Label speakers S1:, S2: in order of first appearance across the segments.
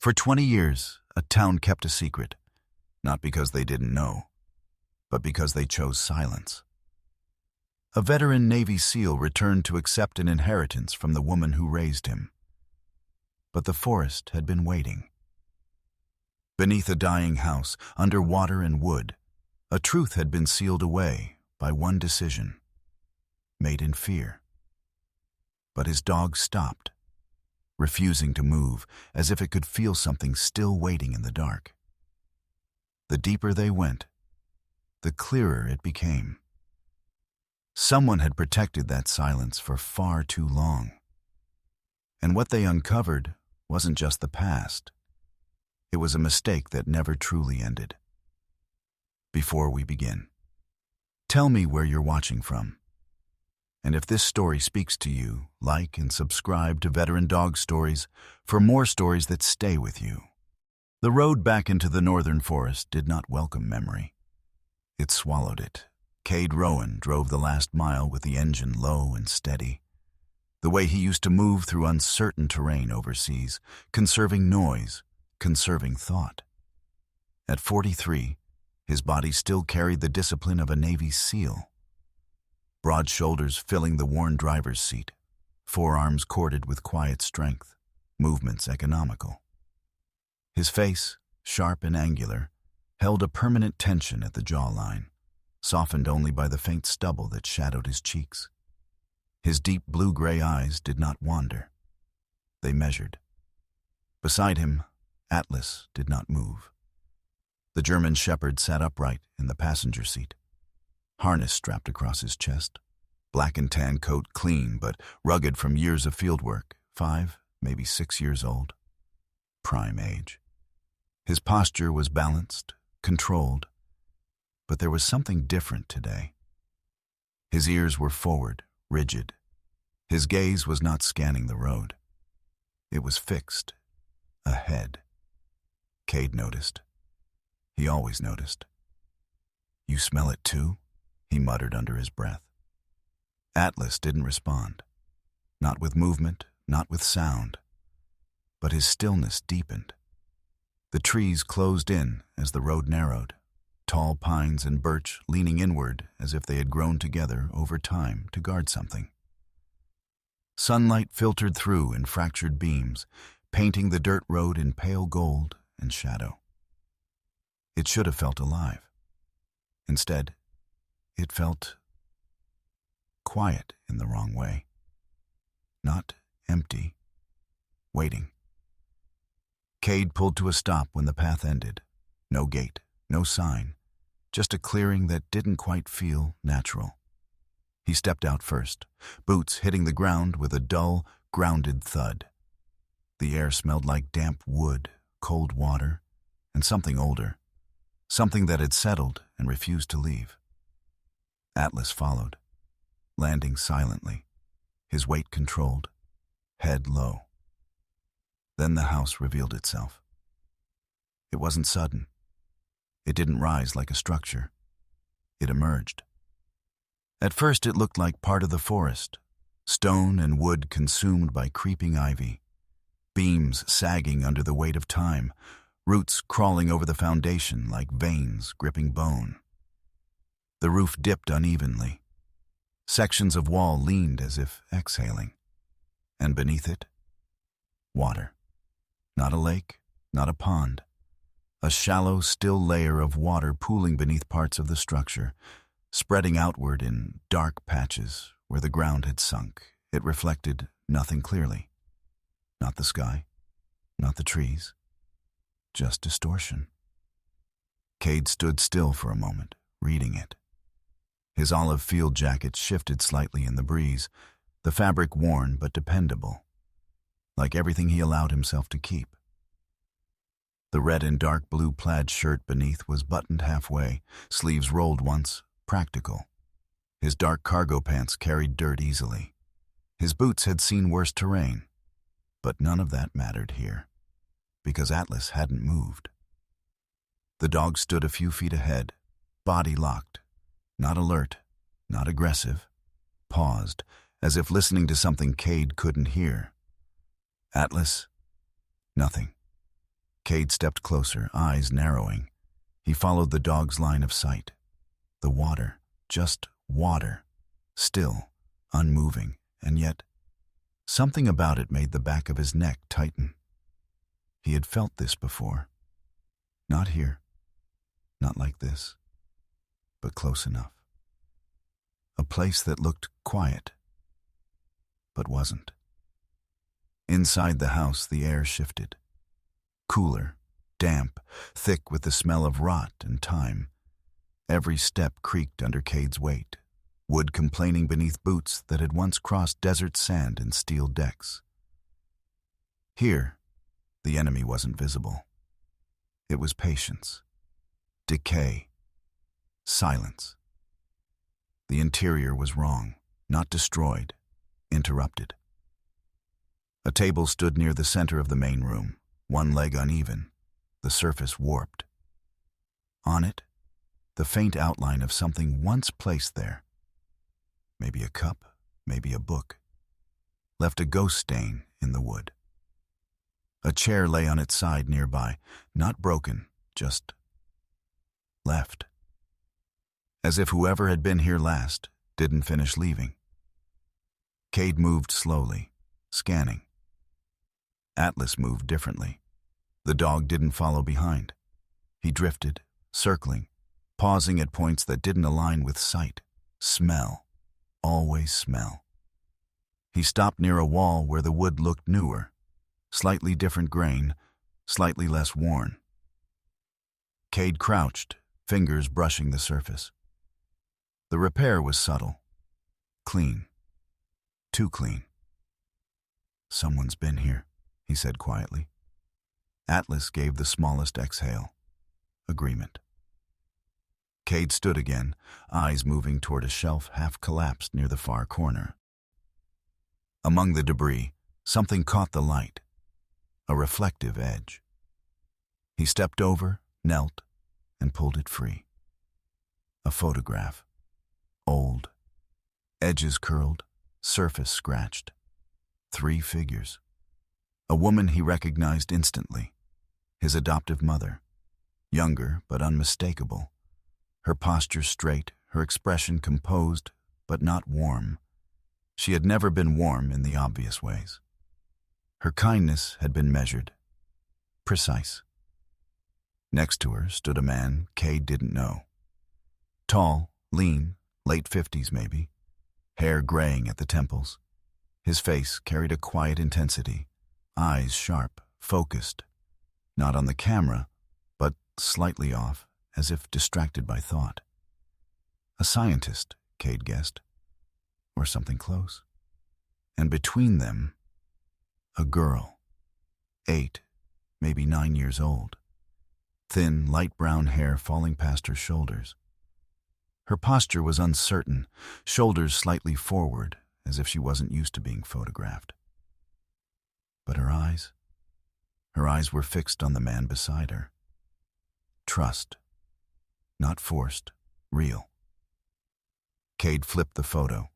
S1: For 20 years, a town kept a secret, not because they didn't know, but because they chose silence. A veteran Navy SEAL returned to accept an inheritance from the woman who raised him. But the forest had been waiting. Beneath a dying house, under water and wood, a truth had been sealed away by one decision, made in fear. But his dog stopped, refusing to move, as if it could feel something still waiting in the dark. The deeper they went, the clearer it became. Someone had protected that silence for far too long. And what they uncovered wasn't just the past. It was a mistake that never truly ended. Before we begin, tell me where you're watching from. And if this story speaks to you, like and subscribe to Veteran Dog Stories for more stories that stay with you. The road back into the northern forest did not welcome memory. It swallowed it. Cade Rowan drove the last mile with the engine low and steady, the way he used to move through uncertain terrain overseas, conserving noise, conserving thought. At 43, his body still carried the discipline of a Navy SEAL. Broad shoulders filling the worn driver's seat, forearms corded with quiet strength, movements economical. His face, sharp and angular, held a permanent tension at the jawline, softened only by the faint stubble that shadowed his cheeks. His deep blue-gray eyes did not wander. They measured. Beside him, Atlas did not move. The German shepherd sat upright in the passenger seat, harness strapped across his chest, black and tan coat clean but rugged from years of fieldwork, 5, maybe 6 years old. Prime age. His posture was balanced, controlled, but there was something different today. His ears were forward, rigid. His gaze was not scanning the road. It was fixed, ahead. Cade noticed. He always noticed. "You smell it too?" he muttered under his breath. Atlas didn't respond. Not with movement, not with sound. But his stillness deepened. The trees closed in as the road narrowed, tall pines and birch leaning inward as if they had grown together over time to guard something. Sunlight filtered through in fractured beams, painting the dirt road in pale gold and shadow. It should have felt alive. Instead, it felt quiet in the wrong way. Not empty, waiting. Cade pulled to a stop when the path ended. No gate, no sign, just a clearing that didn't quite feel natural. He stepped out first, boots hitting the ground with a dull, grounded thud. The air smelled like damp wood, cold water, and something older, something that had settled and refused to leave. Atlas followed, landing silently, his weight controlled, head low. Then the house revealed itself. It wasn't sudden. It didn't rise like a structure. It emerged. At first it looked like part of the forest, stone and wood consumed by creeping ivy, beams sagging under the weight of time, roots crawling over the foundation like veins gripping bone. The roof dipped unevenly. Sections of wall leaned as if exhaling. And beneath it, water. Not a lake, not a pond. A shallow, still layer of water pooling beneath parts of the structure, spreading outward in dark patches where the ground had sunk. It reflected nothing clearly. Not the sky, not the trees, just distortion. Cade stood still for a moment, reading it. His olive field jacket shifted slightly in the breeze, the fabric worn but dependable, like everything he allowed himself to keep. The red and dark blue plaid shirt beneath was buttoned halfway, sleeves rolled once, practical. His dark cargo pants carried dirt easily. His boots had seen worse terrain, but none of that mattered here, because Atlas hadn't moved. The dog stood a few feet ahead, body locked, not alert, not aggressive, paused, as if listening to something Cade couldn't hear. Atlas, nothing. Cade stepped closer, eyes narrowing. He followed the dog's line of sight. The water, just water, still, unmoving, and yet something about it made the back of his neck tighten. He had felt this before. Not here, not like this, but close enough. A place that looked quiet, but wasn't. Inside the house, the air shifted. Cooler, damp, thick with the smell of rot and time. Every step creaked under Cade's weight, wood complaining beneath boots that had once crossed desert sand and steel decks. Here, the enemy wasn't visible. It was patience, decay, silence. The interior was wrong, not destroyed, interrupted. A table stood near the center of the main room, one leg uneven, the surface warped. On it, the faint outline of something once placed there. Maybe a cup, maybe a book. Left a ghost stain in the wood. A chair lay on its side nearby, not broken, just left. As if whoever had been here last didn't finish leaving. Cade moved slowly, scanning. Atlas moved differently. The dog didn't follow behind. He drifted, circling, pausing at points that didn't align with sight. Smell. Always smell. He stopped near a wall where the wood looked newer, slightly different grain, slightly less worn. Cade crouched, fingers brushing the surface. The repair was subtle. Clean. Too clean. "Someone's been here," he said quietly. Atlas gave the smallest exhale. Agreement. Cade stood again, eyes moving toward a shelf half-collapsed near the far corner. Among the debris, something caught the light. A reflective edge. He stepped over, knelt, and pulled it free. A photograph. Old. Edges curled, surface scratched. 3 figures. A woman he recognized instantly. His adoptive mother. Younger, but unmistakable. Her posture straight, her expression composed, but not warm. She had never been warm in the obvious ways. Her kindness had been measured. Precise. Next to her stood a man Cade didn't know. Tall, lean, late 50s maybe. Hair graying at the temples. His face carried a quiet intensity. Eyes sharp, focused. Not on the camera, but slightly off, as if distracted by thought. A scientist, Cade guessed. Or something close. And between them, a girl. 8, maybe 9 years old. Thin, light brown hair falling past her shoulders. Her posture was uncertain, shoulders slightly forward, as if she wasn't used to being photographed. But her eyes were fixed on the man beside her. Trust. Not forced, real. Cade flipped the photo.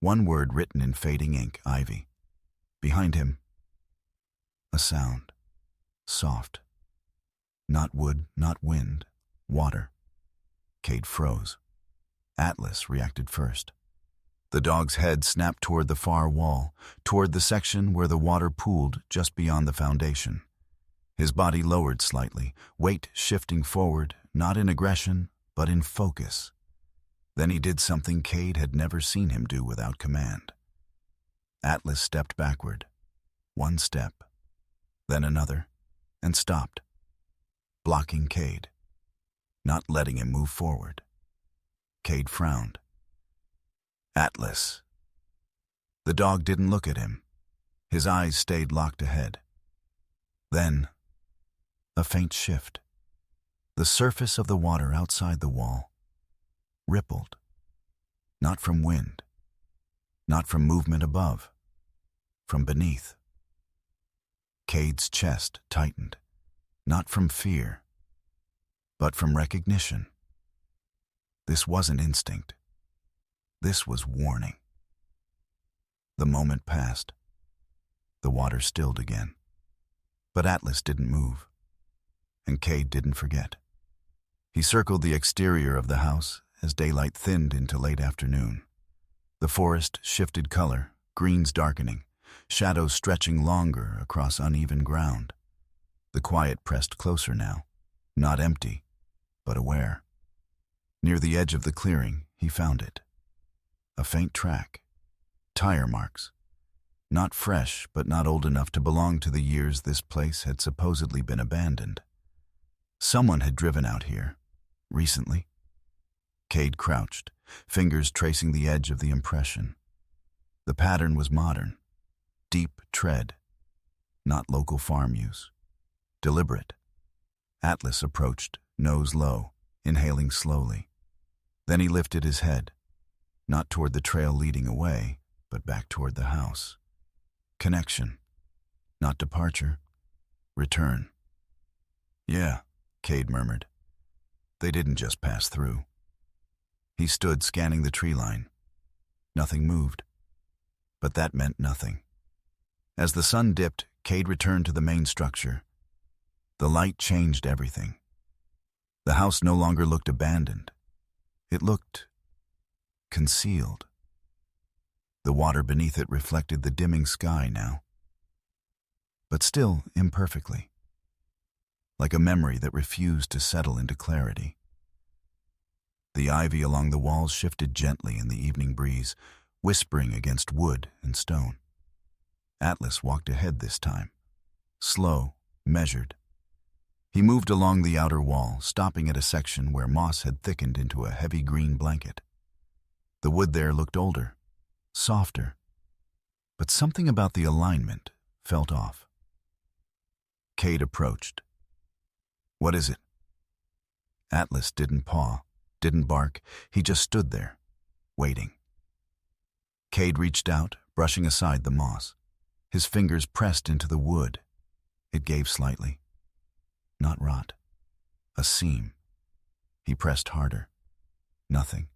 S1: One word written in fading ink, Ivy. Behind him, a sound. Soft. Not wood, not wind. Water. Cade froze. Atlas reacted first. The dog's head snapped toward the far wall, toward the section where the water pooled just beyond the foundation. His body lowered slightly, weight shifting forward, not in aggression, but in focus. Then he did something Cade had never seen him do without command. Atlas stepped backward. 1 step, then another, and stopped, blocking Cade, not letting him move forward. Cade frowned. Atlas. The dog didn't look at him. His eyes stayed locked ahead. Then, a faint shift. The surface of the water outside the wall rippled. Not from wind. Not from movement above. From beneath. Cade's chest tightened. Not from fear, but from recognition. This wasn't instinct. This was warning. The moment passed. The water stilled again. But Atlas didn't move. And Cade didn't forget. He circled the exterior of the house as daylight thinned into late afternoon. The forest shifted color, greens darkening, shadows stretching longer across uneven ground. The quiet pressed closer now, not empty, but aware. Near the edge of the clearing, he found it. A faint track. Tire marks. Not fresh, but not old enough to belong to the years this place had supposedly been abandoned. Someone had driven out here, recently. Cade crouched, fingers tracing the edge of the impression. The pattern was modern. Deep tread. Not local farm use. Deliberate. Atlas approached, nose low, inhaling slowly. Then he lifted his head, not toward the trail leading away, but back toward the house. Connection. Not departure. Return. Yeah, Cade murmured. They didn't just pass through. He stood scanning the tree line. Nothing moved. But that meant nothing. As the sun dipped, Cade returned to the main structure. The light changed everything. The house no longer looked abandoned. It looked concealed. The water beneath it reflected the dimming sky now. But still imperfectly. Like a memory that refused to settle into clarity. The ivy along the walls shifted gently in the evening breeze, whispering against wood and stone. Atlas walked ahead this time. Slow, measured. He moved along the outer wall, stopping at a section where moss had thickened into a heavy green blanket. The wood there looked older, softer, but something about the alignment felt off. Cade approached. What is it? Atlas didn't paw, didn't bark. He just stood there, waiting. Cade reached out, brushing aside the moss. His fingers pressed into the wood. It gave slightly. Not rot. A seam. He pressed harder. Nothing.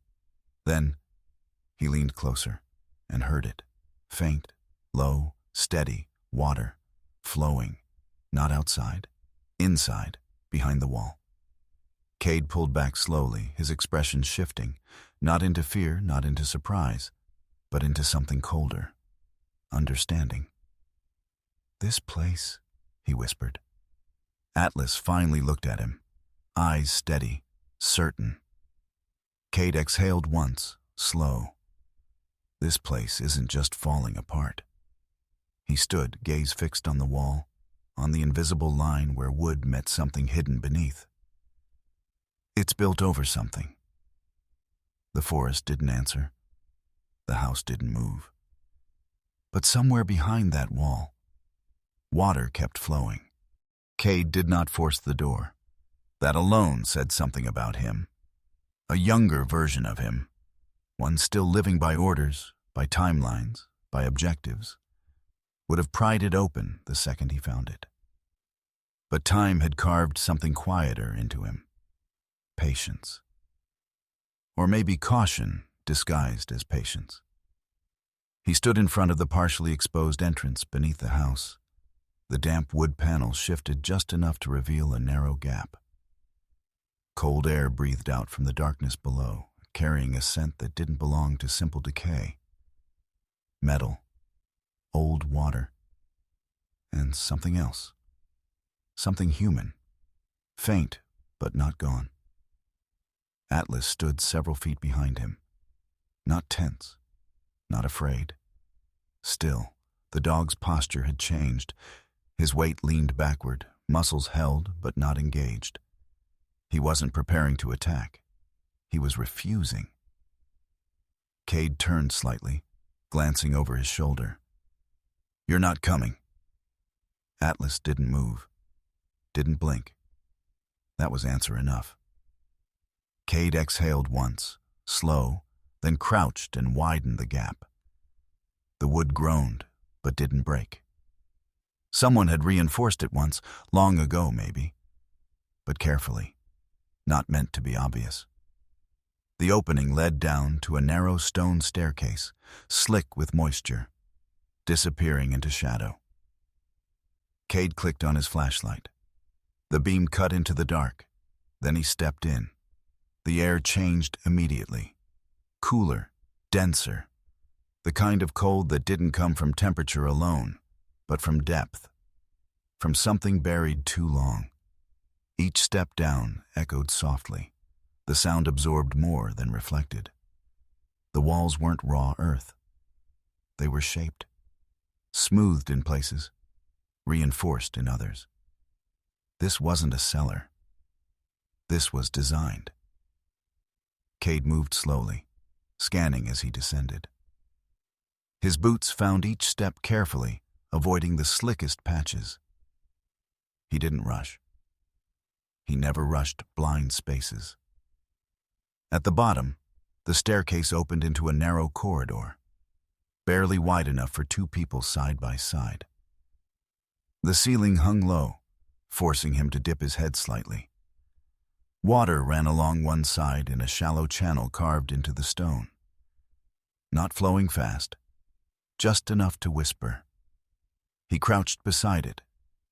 S1: Then he leaned closer and heard it. Faint, low, steady, water, flowing. Not outside. Inside, behind the wall. Cade pulled back slowly, his expression shifting, not into fear, not into surprise, but into something colder. Understanding. This place, he whispered. Atlas finally looked at him, eyes steady, certain. Cade exhaled once, slow. This place isn't just falling apart. He stood, gaze fixed on the wall, on the invisible line where wood met something hidden beneath. It's built over something. The forest didn't answer. The house didn't move. But somewhere behind that wall, water kept flowing. Cade did not force the door. That alone said something about him. A younger version of him. One still living by orders, by timelines, by objectives. Would have pried it open the second he found it. But time had carved something quieter into him. Patience. Or maybe caution disguised as patience. He stood in front of the partially exposed entrance beneath the house. The damp wood panels shifted just enough to reveal a narrow gap. Cold air breathed out from the darkness below, carrying a scent that didn't belong to simple decay. Metal, old water, and something else. Something human, faint but not gone. Atlas stood several feet behind him, not tense, not afraid. Still, the dog's posture had changed. His weight leaned backward, muscles held but not engaged. He wasn't preparing to attack. He was refusing. Cade turned slightly, glancing over his shoulder. You're not coming. Atlas didn't move, didn't blink. That was answer enough. Cade exhaled once, slow, then crouched and widened the gap. The wood groaned, but didn't break. Someone had reinforced it once, long ago maybe, but carefully, not meant to be obvious. The opening led down to a narrow stone staircase, slick with moisture, disappearing into shadow. Cade clicked on his flashlight. The beam cut into the dark. Then he stepped in. The air changed immediately. Cooler, denser. The kind of cold that didn't come from temperature alone, but from depth. From something buried too long. Each step down echoed softly. The sound absorbed more than reflected. The walls weren't raw earth. They were shaped. Smoothed in places. Reinforced in others. This wasn't a cellar. This was designed. Cade moved slowly, scanning as he descended. His boots found each step carefully, avoiding the slickest patches. He didn't rush. He never rushed blind spaces. At the bottom, the staircase opened into a narrow corridor, barely wide enough for two people side by side. The ceiling hung low, forcing him to dip his head slightly. Water ran along one side in a shallow channel carved into the stone. Not flowing fast, just enough to whisper. He crouched beside it,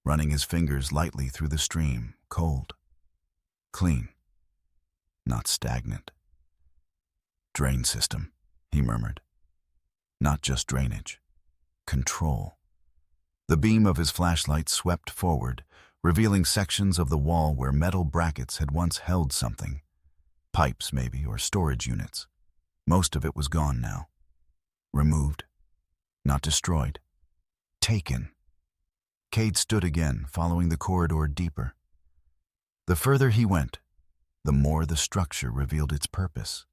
S1: running his fingers lightly through the stream, cold, clean, not stagnant. Drain system, he murmured. Not just drainage. Control. The beam of his flashlight swept forward, revealing sections of the wall where metal brackets had once held something. Pipes, maybe, or storage units. Most of it was gone now. Removed. Not destroyed. Taken. Cade stood again, following the corridor deeper. The further he went, the more the structure revealed its purpose.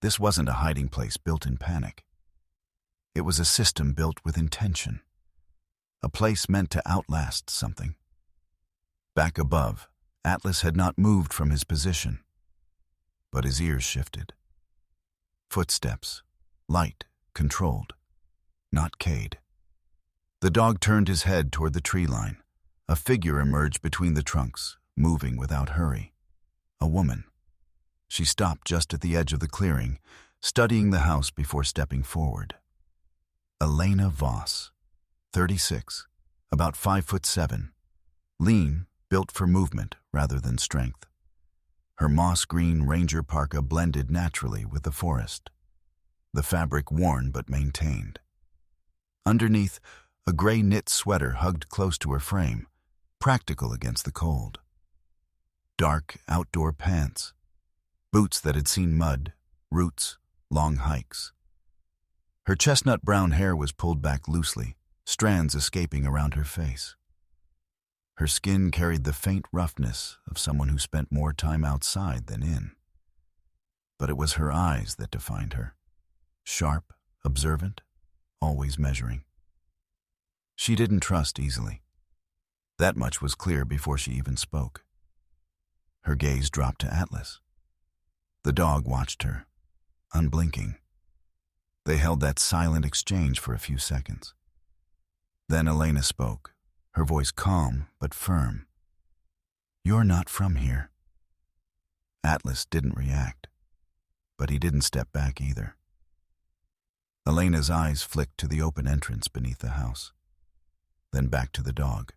S1: This wasn't a hiding place built in panic. It was a system built with intention. A place meant to outlast something. Back above, Atlas had not moved from his position, but his ears shifted. Footsteps, light, controlled, not Cade. The dog turned his head toward the tree line. A figure emerged between the trunks, moving without hurry. A woman. She stopped just at the edge of the clearing, studying the house before stepping forward. Elena Voss, 36, about 5'7", lean, built for movement rather than strength. Her moss-green ranger parka blended naturally with the forest, the fabric worn but maintained. Underneath, a gray knit sweater hugged close to her frame, practical against the cold. Dark outdoor pants, boots that had seen mud, roots, long hikes. Her chestnut-brown hair was pulled back loosely, strands escaping around her face. Her skin carried the faint roughness of someone who spent more time outside than in. But it was her eyes that defined her. Sharp, observant, always measuring. She didn't trust easily. That much was clear before she even spoke. Her gaze dropped to Atlas. The dog watched her, unblinking. They held that silent exchange for a few seconds. Then Elena spoke, her voice calm but firm. "You're not from here." Atlas didn't react, but he didn't step back either. Elena's eyes flicked to the open entrance beneath the house, then back to the dog.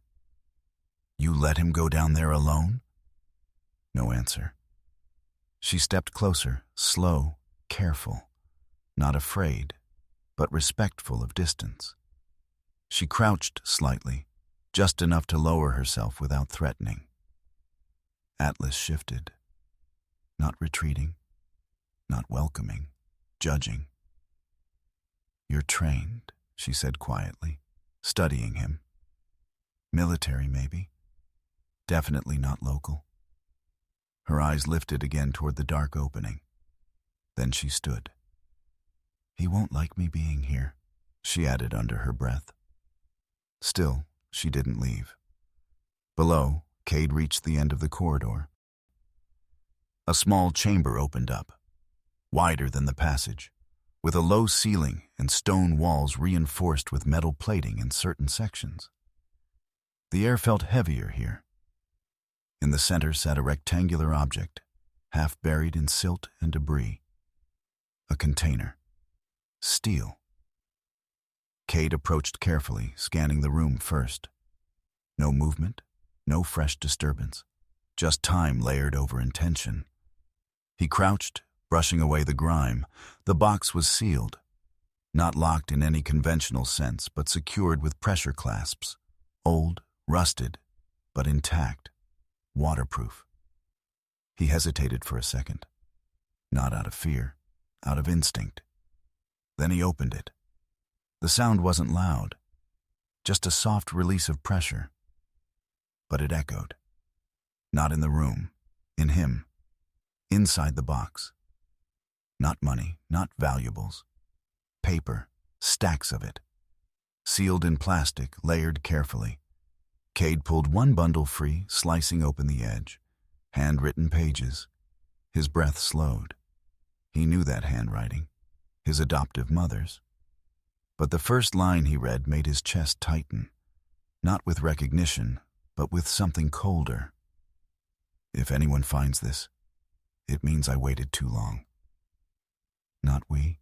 S1: "You let him go down there alone?" No answer. She stepped closer, slow, careful, not afraid, but respectful of distance. She crouched slightly, just enough to lower herself without threatening. Atlas shifted, not retreating, not welcoming, judging. "You're trained," she said quietly, studying him. "Military, maybe. Definitely not local." Her eyes lifted again toward the dark opening. Then she stood. "He won't like me being here," she added under her breath. Still, she didn't leave. Below, Cade reached the end of the corridor. A small chamber opened up, wider than the passage, with a low ceiling and stone walls reinforced with metal plating in certain sections. The air felt heavier here. In the center sat a rectangular object, half buried in silt and debris. A container. Steel. Cade approached carefully, scanning the room first. No movement, No fresh disturbance, just time layered over intention. He crouched, brushing away the grime. The box was sealed, not locked in any conventional sense, but secured with pressure clasps. Old, rusted, but intact, waterproof. He hesitated for a second, not out of fear, out of instinct. Then he opened it. The sound wasn't loud, just a soft release of pressure. But it echoed. Not in the room, in him, inside the box. Not money, not valuables. Paper, stacks of it. Sealed in plastic, layered carefully. Cade pulled one bundle free, slicing open the edge. Handwritten pages. His breath slowed. He knew that handwriting, his adoptive mother's. But the first line he read made his chest tighten, not with recognition, but with something colder. If anyone finds this, it means I waited too long. Not we.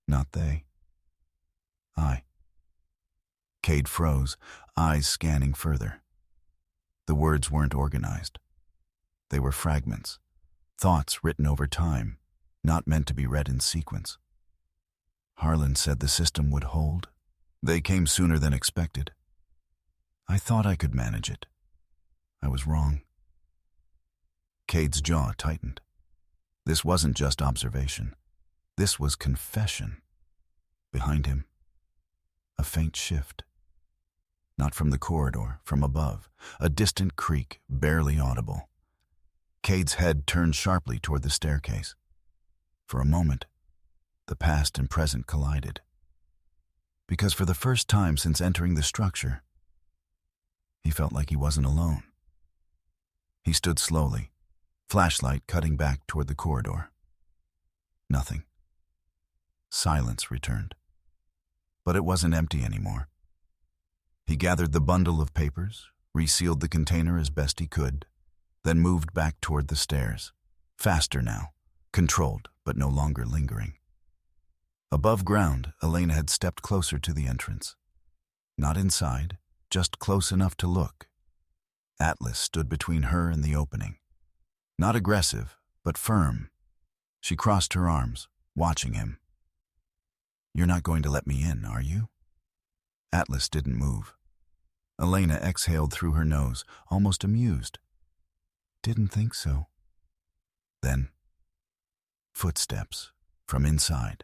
S1: Not they. I. Cade froze, eyes scanning further. The words weren't organized. They were fragments, thoughts written over time, not meant to be read in sequence. Harlan said the system would hold. They came sooner than expected. I thought I could manage it. I was wrong. Cade's jaw tightened. This wasn't just observation. This was confession. Behind him, a faint shift. Not from the corridor, from above, a distant creak, barely audible. Cade's head turned sharply toward the staircase. For a moment, the past and present collided. Because for the first time since entering the structure, he felt like he wasn't alone. He stood slowly, flashlight cutting back toward the corridor. Nothing. Silence returned. But it wasn't empty anymore. He gathered the bundle of papers, resealed the container as best he could, then moved back toward the stairs. Faster now, controlled, but no longer lingering. Above ground, Elena had stepped closer to the entrance. Not inside, just close enough to look. Atlas stood between her and the opening. Not aggressive, but firm. She crossed her arms, watching him. "You're not going to let me in, are you?" Atlas didn't move. Elena exhaled through her nose, almost amused. "Didn't think so." Then, footsteps from inside.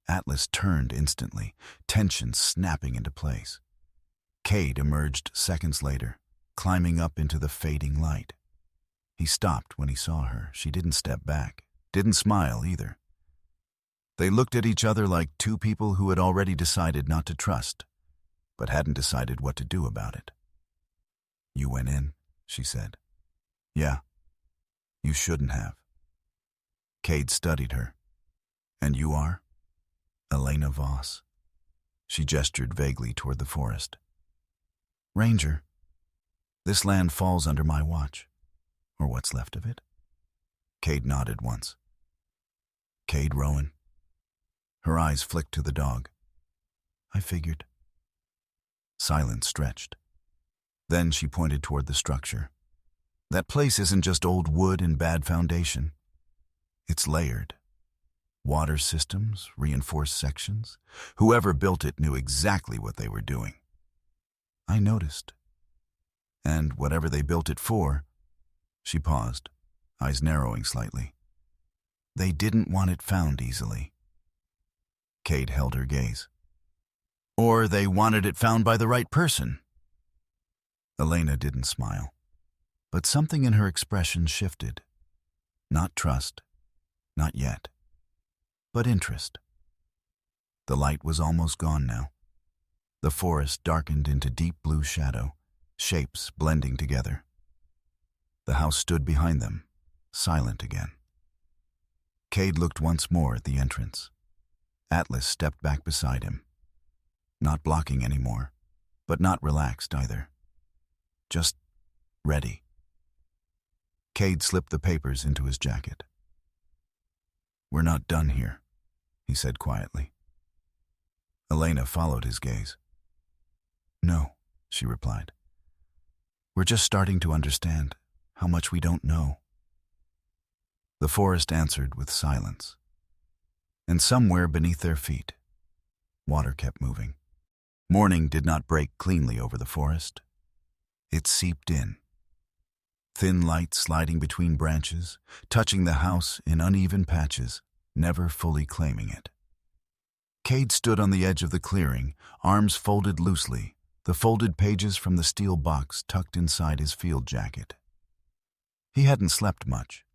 S1: Atlas turned instantly, tension snapping into place. Cade emerged seconds later, climbing up into the fading light. He stopped when he saw her. She didn't step back, didn't smile either. They looked at each other like two people who had already decided not to trust, but hadn't decided what to do about it. "You went in," she said. "Yeah. You shouldn't have." Cade studied her. "And you are?" "Elena Voss." She gestured vaguely toward the forest. "Ranger. This land falls under my watch. Or what's left of it." Cade nodded once. "Cade Rowan." Her eyes flicked to the dog. "I figured." Silence stretched. Then she pointed toward the structure. "That place isn't just old wood and bad foundation. It's layered. Water systems, reinforced sections. Whoever built it knew exactly what they were doing. I noticed. And whatever they built it for," she paused, eyes narrowing slightly, "they didn't want it found easily." Cade held her gaze. "Or they wanted it found by the right person." Elena didn't smile, but something in her expression shifted. Not trust, not yet, but interest. The light was almost gone now. The forest darkened into deep blue shadow, shapes blending together. The house stood behind them, silent again. Cade looked once more at the entrance. Atlas stepped back beside him. Not blocking anymore, but not relaxed either. Just ready. Cade slipped the papers into his jacket. "We're not done here," he said quietly. Elena followed his gaze. "No," she replied. We're just starting to understand how much we don't know." The forest answered with silence. And somewhere beneath their feet, water kept moving. Morning did not break cleanly over the forest. It seeped in. Thin light sliding between branches, touching the house in uneven patches, never fully claiming it. Cade stood on the edge of the clearing, arms folded loosely, the folded pages from the steel box tucked inside his field jacket. He hadn't slept much,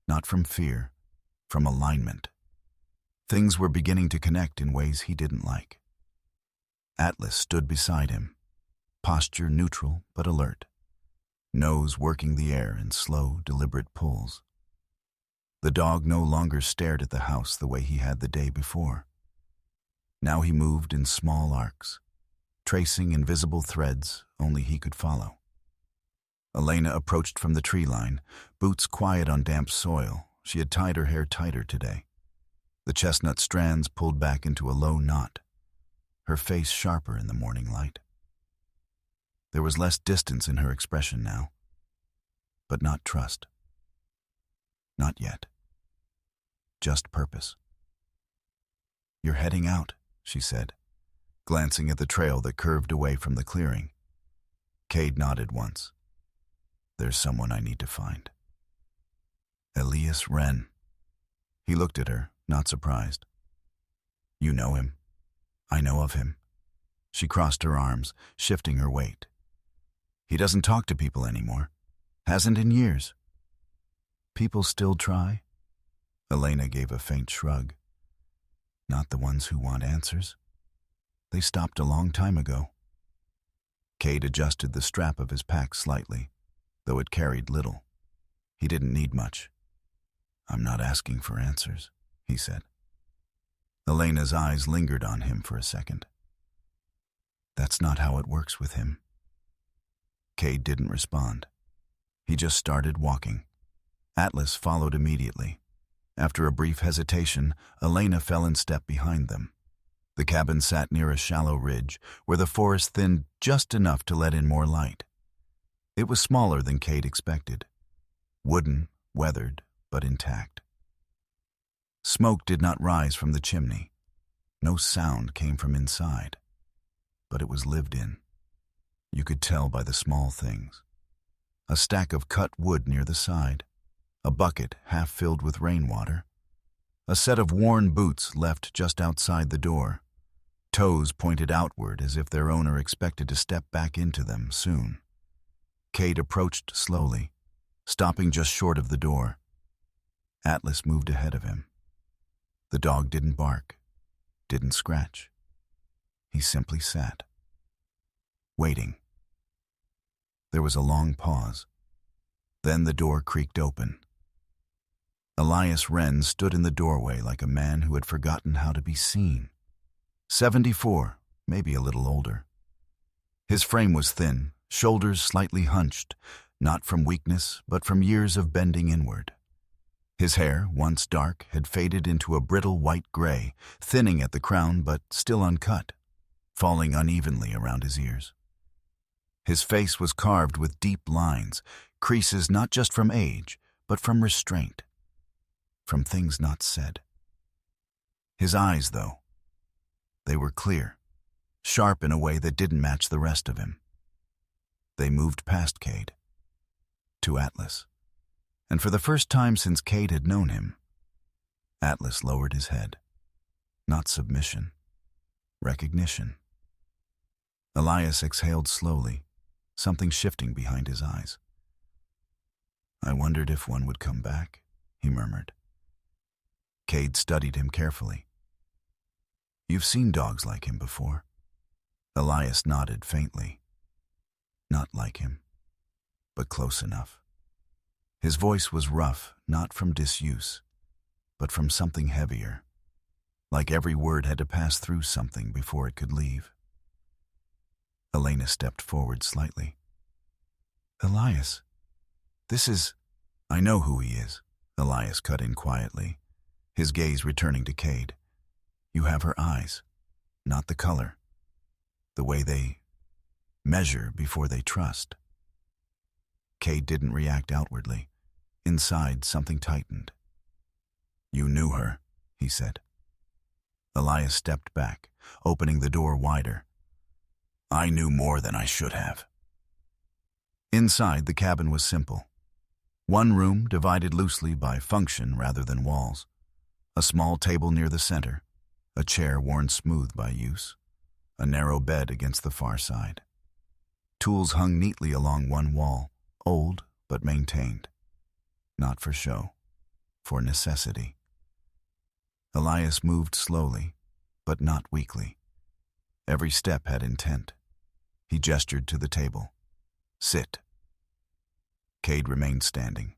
S1: not from fear, from alignment. Things were beginning to connect in ways he didn't like. Atlas stood beside him, posture neutral but alert, nose working the air in slow, deliberate pulls. The dog no longer stared at the house the way he had the day before. Now he moved in small arcs, tracing invisible threads only he could follow. Elena approached from the tree line, boots quiet on damp soil. She had tied her hair tighter today. The chestnut strands pulled back into a low knot, her face sharper in the morning light. There was less distance in her expression now, but not trust. Not yet. Just purpose. "You're heading out," she said, glancing at the trail that curved away from the clearing. Cade nodded once. "There's someone I need to find." Elias Wren. He looked at her, not surprised. "You know him. I know of him." She crossed her arms, shifting her weight. "He doesn't talk to people anymore. Hasn't in years." "People still try?" Elena gave a faint shrug. "Not the ones who want answers. They stopped a long time ago." Cade adjusted the strap of his pack slightly, though it carried little. He didn't need much. "I'm not asking for answers," he said. Elena's eyes lingered on him for a second. "That's not how it works with him." Cade didn't respond. He just started walking. Atlas followed immediately. After a brief hesitation, Elena fell in step behind them. The cabin sat near a shallow ridge where the forest thinned just enough to let in more light. It was smaller than Cade expected. Wooden, weathered, but intact. Smoke did not rise from the chimney. No sound came from inside. But it was lived in. You could tell by the small things. A stack of cut wood near the side. A bucket half filled with rainwater. A set of worn boots left just outside the door. Toes pointed outward as if their owner expected to step back into them soon. Cade approached slowly, stopping just short of the door. Atlas moved ahead of him. The dog didn't bark, didn't scratch. He simply sat, waiting. There was a long pause. Then the door creaked open. Elias Wren stood in the doorway like a man who had forgotten how to be seen. 74, maybe a little older. His frame was thin, shoulders slightly hunched, not from weakness, but from years of bending inward. His hair, once dark, had faded into a brittle white gray, thinning at the crown but still uncut, falling unevenly around his ears. His face was carved with deep lines, creases not just from age, but from restraint, from things not said. His eyes, though, they were clear, sharp in a way that didn't match the rest of him. They moved past Cade, to Atlas. And for the first time since Cade had known him, Atlas lowered his head. Not submission, recognition. Elias exhaled slowly, something shifting behind his eyes. "I wondered if one would come back," he murmured. Cade studied him carefully. "You've seen dogs like him before." Elias nodded faintly. Not like him, but close enough. His voice was rough, not from disuse, but from something heavier, like every word had to pass through something before it could leave. Elena stepped forward slightly. "Elias, this is—" "I know who he is," Elias cut in quietly, his gaze returning to Cade. "You have her eyes, not the color, the way they measure before they trust." Cade didn't react outwardly. Inside, something tightened. "You knew her," he said. Elias stepped back, opening the door wider. "I knew more than I should have." Inside, the cabin was simple. One room divided loosely by function rather than walls. A small table near the center, a chair worn smooth by use, a narrow bed against the far side. Tools hung neatly along one wall, old but maintained. Not for show, for necessity. Elias moved slowly, but not weakly. Every step had intent. He gestured to the table. "Sit." Cade remained standing.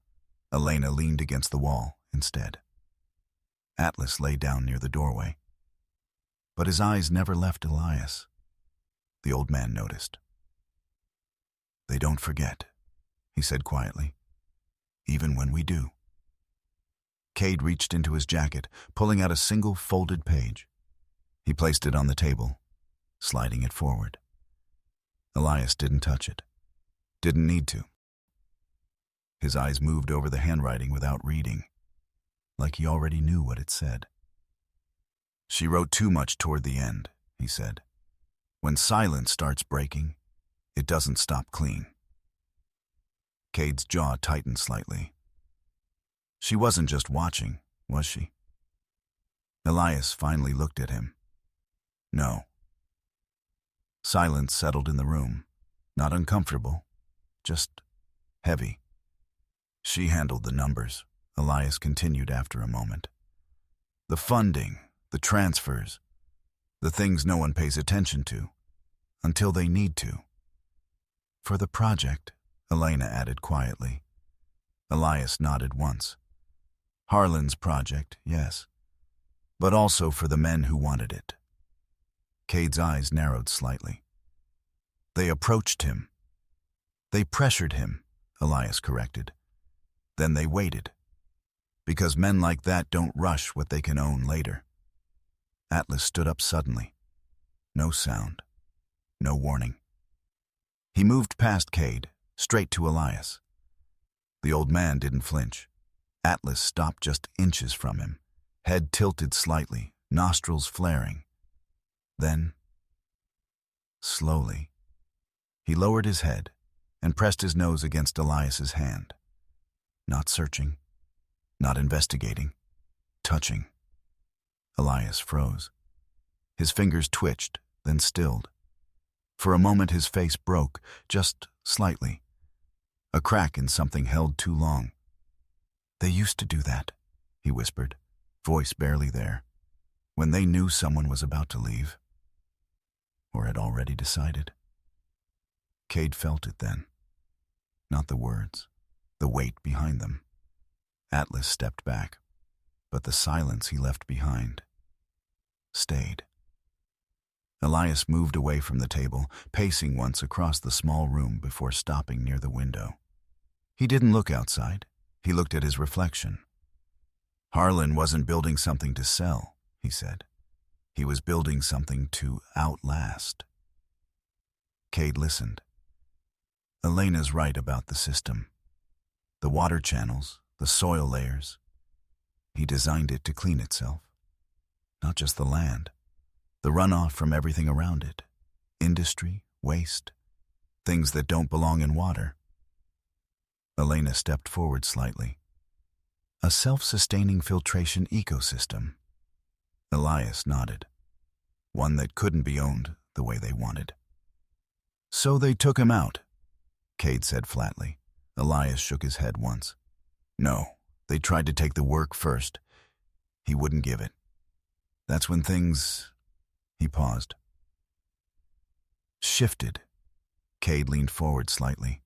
S1: Elena leaned against the wall instead. Atlas lay down near the doorway. But his eyes never left Elias. The old man noticed. "They don't forget," he said quietly, "even when we do." Cade reached into his jacket, pulling out a single folded page. He placed it on the table, sliding it forward. Elias didn't touch it. Didn't need to. His eyes moved over the handwriting without reading, like he already knew what it said. "She wrote too much toward the end," he said. "When silence starts breaking, it doesn't stop clean." Cade's jaw tightened slightly. She wasn't just watching, was she? Elias finally looked at him. No. Silence settled in the room, not uncomfortable, just heavy. "She handled the numbers," Elias continued after a moment. "The funding, the transfers, the things no one pays attention to, until they need to." "For the project," Elena added quietly. Elias nodded once. "Harlan's project, yes, but also for the men who wanted it." Cade's eyes narrowed slightly. "They approached him. They pressured him," Elias corrected. "Then they waited. Because men like that don't rush what they can own later." Atlas stood up suddenly. No sound. No warning. He moved past Cade, straight to Elias. The old man didn't flinch. Atlas stopped just inches from him, head tilted slightly, nostrils flaring. Then, slowly, he lowered his head and pressed his nose against Elias's hand. Not searching, not investigating, touching. Elias froze. His fingers twitched, then stilled. For a moment his face broke, just slightly. A crack in something held too long. "They used to do that," he whispered, voice barely there, "when they knew someone was about to leave. Or had already decided." Cade felt it then. Not the words, the weight behind them. Atlas stepped back, but the silence he left behind stayed. Elias moved away from the table, pacing once across the small room before stopping near the window. He didn't look outside. He looked at his reflection. "Harlan wasn't building something to sell," he said. "He was building something to outlast." Cade listened. Elena's right about the system. The water channels, the soil layers. He designed it to clean itself. Not just the land, the runoff from everything around it. Industry, waste, things that don't belong in water. Elena stepped forward slightly. "A self-sustaining filtration ecosystem." Elias nodded. "One that couldn't be owned the way they wanted." "So they took him out," Cade said flatly. Elias shook his head once. "No, they tried to take the work first. He wouldn't give it. That's when things..." He paused. "Shifted." Cade leaned forward slightly.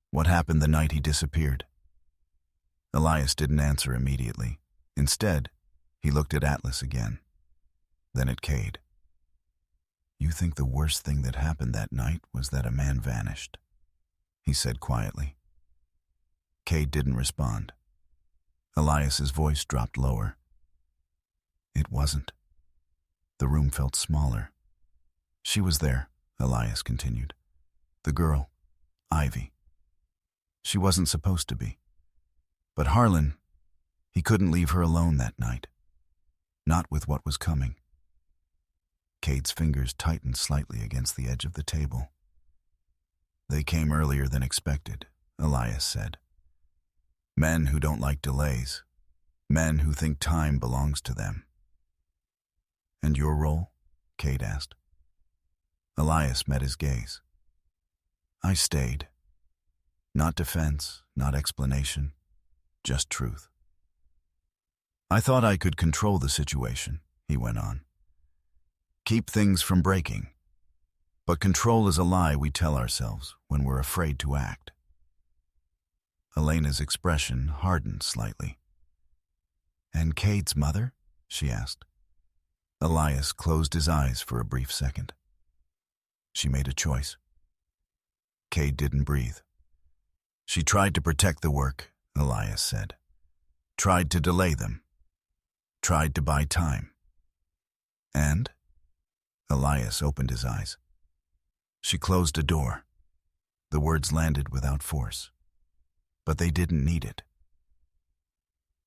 S1: "What happened the night he disappeared?" Elias didn't answer immediately. Instead, he looked at Atlas again, then at Cade. "You think the worst thing that happened that night was that a man vanished?" he said quietly. Cade didn't respond. Elias's voice dropped lower. "It wasn't." The room felt smaller. "She was there," Elias continued. "The girl, Ivy. She wasn't supposed to be. But Harlan, he couldn't leave her alone that night. Not with what was coming. Cade's fingers tightened slightly against the edge of the table. They came earlier than expected, Elias said. Men who don't like delays. Men who think time belongs to them. And your role? Cade asked. Elias met his gaze. I stayed. Not defense, not explanation, just truth. I thought I could control the situation, he went on. Keep things from breaking. But control is a lie we tell ourselves when we're afraid to act. Elena's expression hardened slightly. And Cade's mother? She asked. Elias closed his eyes for a brief second. She made a choice. Cade didn't breathe. She tried to protect the work, Elias said. Tried to delay them. Tried to buy time. And? Elias opened his eyes. She closed a door. The words landed without force. But they didn't need it.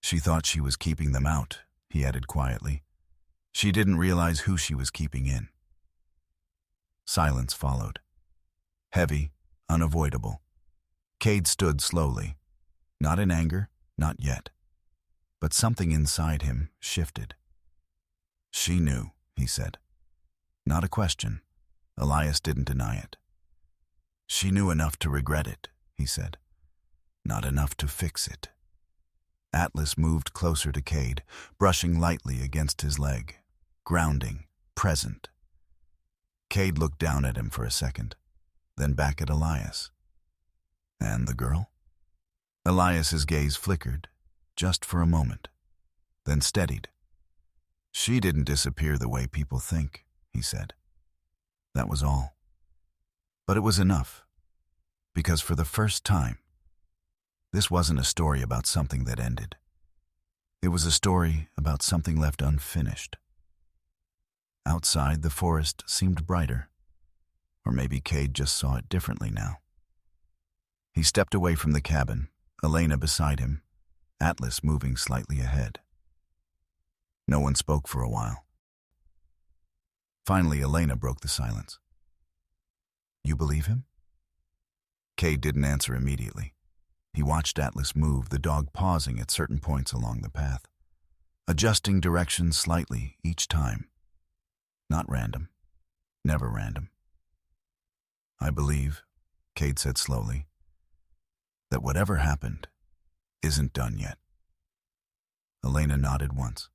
S1: She thought she was keeping them out, he added quietly. She didn't realize who she was keeping in. Silence followed. Heavy, unavoidable. Cade stood slowly. Not in anger, not yet. But something inside him shifted. She knew, he said. Not a question. Elias didn't deny it. She knew enough to regret it, he said. Not enough to fix it. Atlas moved closer to Cade, brushing lightly against his leg, grounding, present. Cade looked down at him for a second, then back at Elias. And the girl? Elias's gaze flickered, just for a moment, then steadied. She didn't disappear the way people think, he said. That was all. But it was enough, because for the first time, this wasn't a story about something that ended. It was a story about something left unfinished. Outside, the forest seemed brighter, or maybe Cade just saw it differently now. He stepped away from the cabin, Elena beside him, Atlas moving slightly ahead. No one spoke for a while. Finally, Elena broke the silence. You believe him? Cade didn't answer immediately. He watched Atlas move, the dog pausing at certain points along the path, adjusting direction slightly each time. Not random. Never random. I believe, Cade said slowly, that whatever happened isn't done yet. Elena nodded once.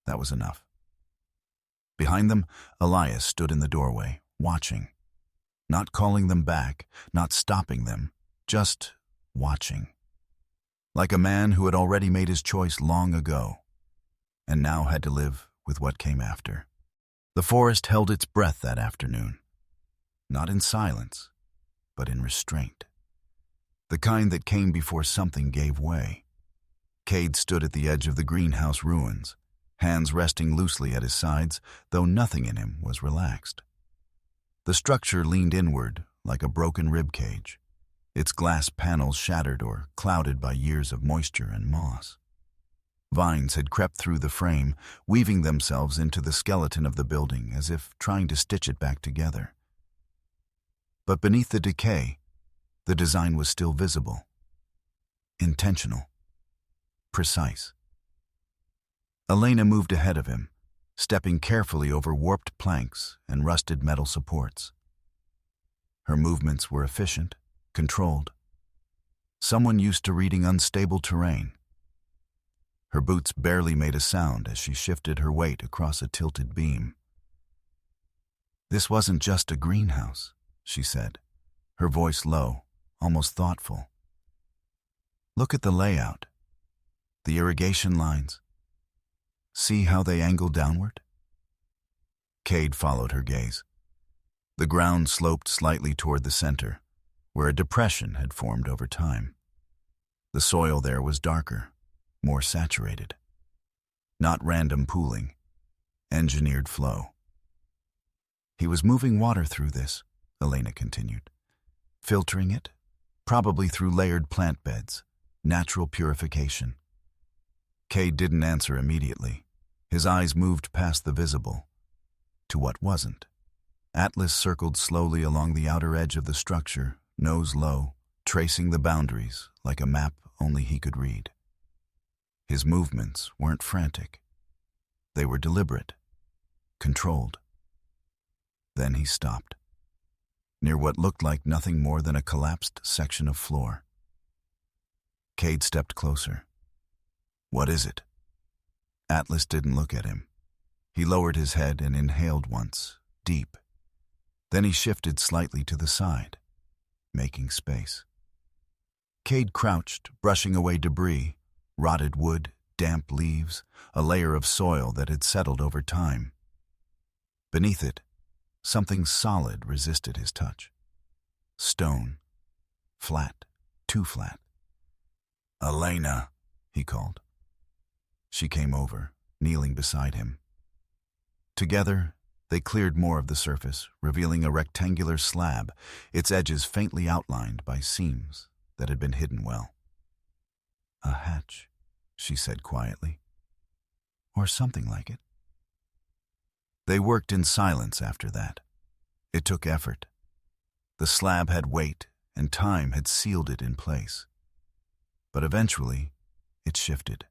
S1: That was enough. Behind them, Elias stood in the doorway, watching. Not calling them back, not stopping them, just watching. Like a man who had already made his choice long ago, and now had to live with what came after. The forest held its breath that afternoon. Not in silence, but in restraint. The kind that came before something gave way. Cade stood at the edge of the greenhouse ruins, hands resting loosely at his sides, though nothing in him was relaxed. The structure leaned inward like a broken rib cage, its glass panels shattered or clouded by years of moisture and moss. Vines had crept through the frame, weaving themselves into the skeleton of the building as if trying to stitch it back together. But beneath the decay, the design was still visible. Intentional. Precise. Elena moved ahead of him, stepping carefully over warped planks and rusted metal supports. Her movements were efficient, controlled. Someone used to reading unstable terrain. Her boots barely made a sound as she shifted her weight across a tilted beam. This wasn't just a greenhouse, she said, her voice low, almost thoughtful. Look at the layout, the irrigation lines. See how they angle downward? Cade followed her gaze. The ground sloped slightly toward the center, where a depression had formed over time. The soil there was darker, more saturated. Not random pooling, engineered flow. He was moving water through this, Elena continued, filtering it, probably through layered plant beds, natural purification. Cade didn't answer immediately. His eyes moved past the visible to what wasn't. Atlas circled slowly along the outer edge of the structure, nose low, tracing the boundaries like a map only he could read. His movements weren't frantic. They were deliberate, controlled. Then he stopped, near what looked like nothing more than a collapsed section of floor. Cade stepped closer. "What is it?" Atlas didn't look at him. He lowered his head and inhaled once, deep. Then he shifted slightly to the side, making space. Cade crouched, brushing away debris, rotted wood, damp leaves, a layer of soil that had settled over time. Beneath it, something solid resisted his touch. Stone. Flat. Too flat. "Elena," he called. She came over, kneeling beside him. Together, they cleared more of the surface, revealing a rectangular slab, its edges faintly outlined by seams that had been hidden well. "A hatch," she said quietly. "Or something like it." They worked in silence after that. It took effort. The slab had weight, and time had sealed it in place. But eventually, it shifted.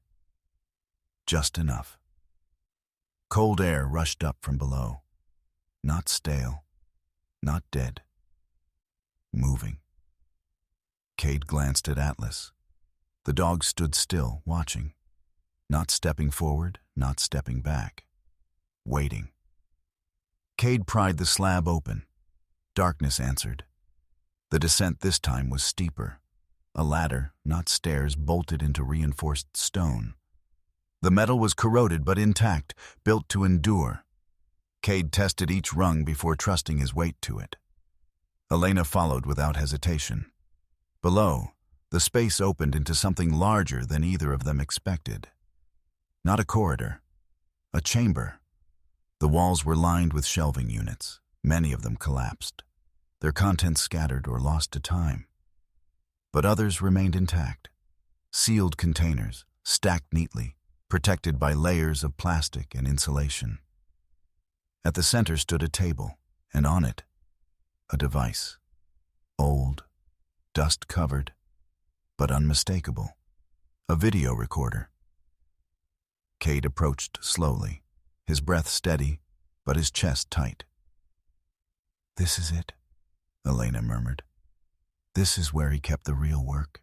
S1: Just enough. Cold air rushed up from below. Not stale. Not dead. Moving. Cade glanced at Atlas. The dog stood still, watching. Not stepping forward, not stepping back. Waiting. Cade pried the slab open. Darkness answered. The descent this time was steeper. A ladder, not stairs, bolted into reinforced stone. The metal was corroded but intact, built to endure. Cade tested each rung before trusting his weight to it. Elena followed without hesitation. Below, the space opened into something larger than either of them expected. Not a corridor, a chamber. The walls were lined with shelving units, many of them collapsed, their contents scattered or lost to time. But others remained intact, sealed containers, stacked neatly, protected by layers of plastic and insulation. At the center stood a table, and on it, a device. Old, dust-covered, but unmistakable. A video recorder. Cade approached slowly, his breath steady, but his chest tight. "This is it," Elena murmured. "This is where he kept the real work."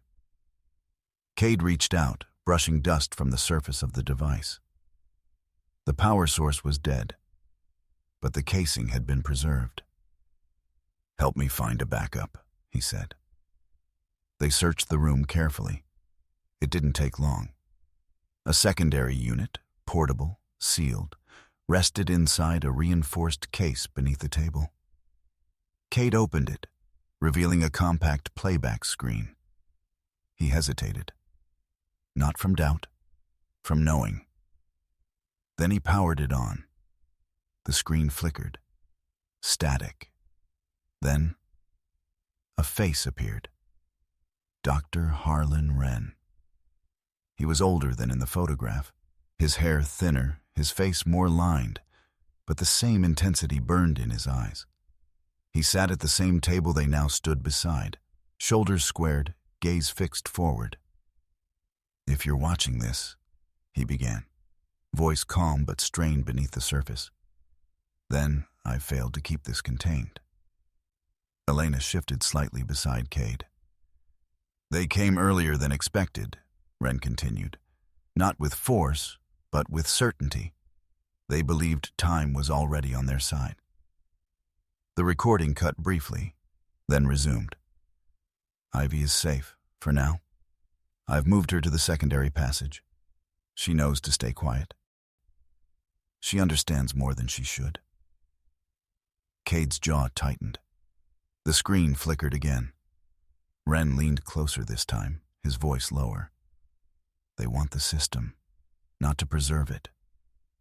S1: Cade reached out, brushing dust from the surface of the device. The power source was dead, but the casing had been preserved. "Help me find a backup," he said. They searched the room carefully. It didn't take long. A secondary unit, portable, sealed, rested inside a reinforced case beneath the table. Cade opened it, revealing a compact playback screen. He hesitated. Not from doubt, from knowing. Then he powered it on. The screen flickered. Static. Then, a face appeared. Dr. Harlan Wren. He was older than in the photograph, his hair thinner, his face more lined, but the same intensity burned in his eyes. He sat at the same table they now stood beside, shoulders squared, gaze fixed forward. "If you're watching this," he began, voice calm but strained beneath the surface, "then I failed to keep this contained." Elena shifted slightly beside Cade. "They came earlier than expected," Wren continued, "not with force, but with certainty. They believed time was already on their side." The recording cut briefly, then resumed. "Ivy is safe, for now. I've moved her to the secondary passage. She knows to stay quiet. She understands more than she should." Cade's jaw tightened. The screen flickered again. Wren leaned closer this time, his voice lower. "They want the system, not to preserve it,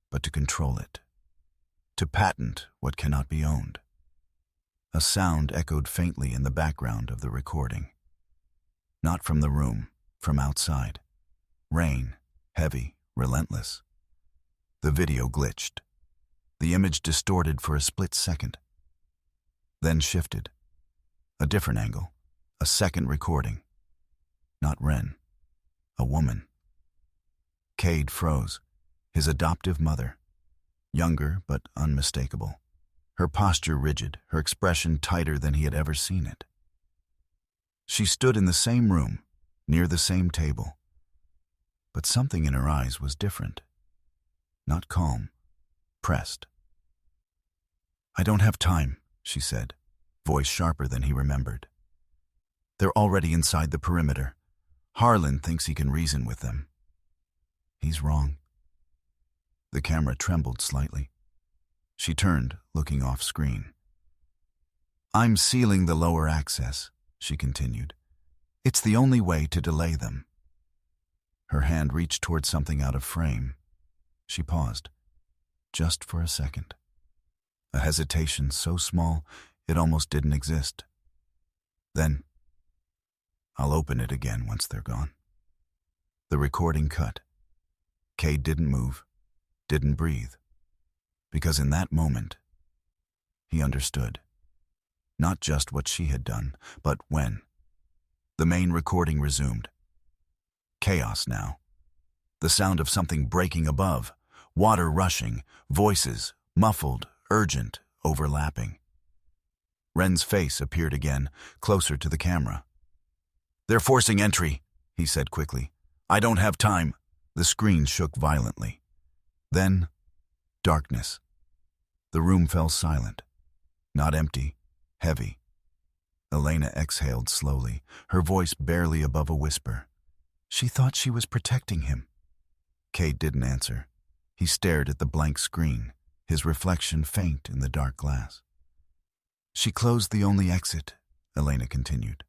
S1: but to control it. To patent what cannot be owned." A sound echoed faintly in the background of the recording. Not from the room, from outside. Rain, heavy, relentless. The video glitched. The image distorted for a split second. Then shifted. A different angle. A second recording. Not Ren. A woman. Cade froze. His adoptive mother. Younger but unmistakable. Her posture rigid, her expression tighter than he had ever seen it. She stood in the same room, near the same table. But something in her eyes was different. Not calm, pressed. "I don't have time," she said, voice sharper than he remembered. "They're already inside the perimeter. Harlan thinks he can reason with them. He's wrong." The camera trembled slightly. She turned, looking off screen. "I'm sealing the lower access," she continued. "It's the only way to delay them." Her hand reached toward something out of frame. She paused, just for a second. A hesitation so small it almost didn't exist. Then, "I'll open it again once they're gone." The recording cut. Cade didn't move, didn't breathe. Because in that moment, he understood. Not just what she had done, but when. The main recording resumed. Chaos now. The sound of something breaking above, water rushing, voices, muffled, urgent, overlapping. Ren's face appeared again, closer to the camera. "They're forcing entry," he said quickly. "I don't have time." The screen shook violently. Then, darkness. The room fell silent. Not empty, heavy. Elena exhaled slowly, her voice barely above a whisper. She thought she was protecting him. Cade didn't answer. He stared at the blank screen, his reflection faint in the dark glass. "She closed the only exit," Elena continued.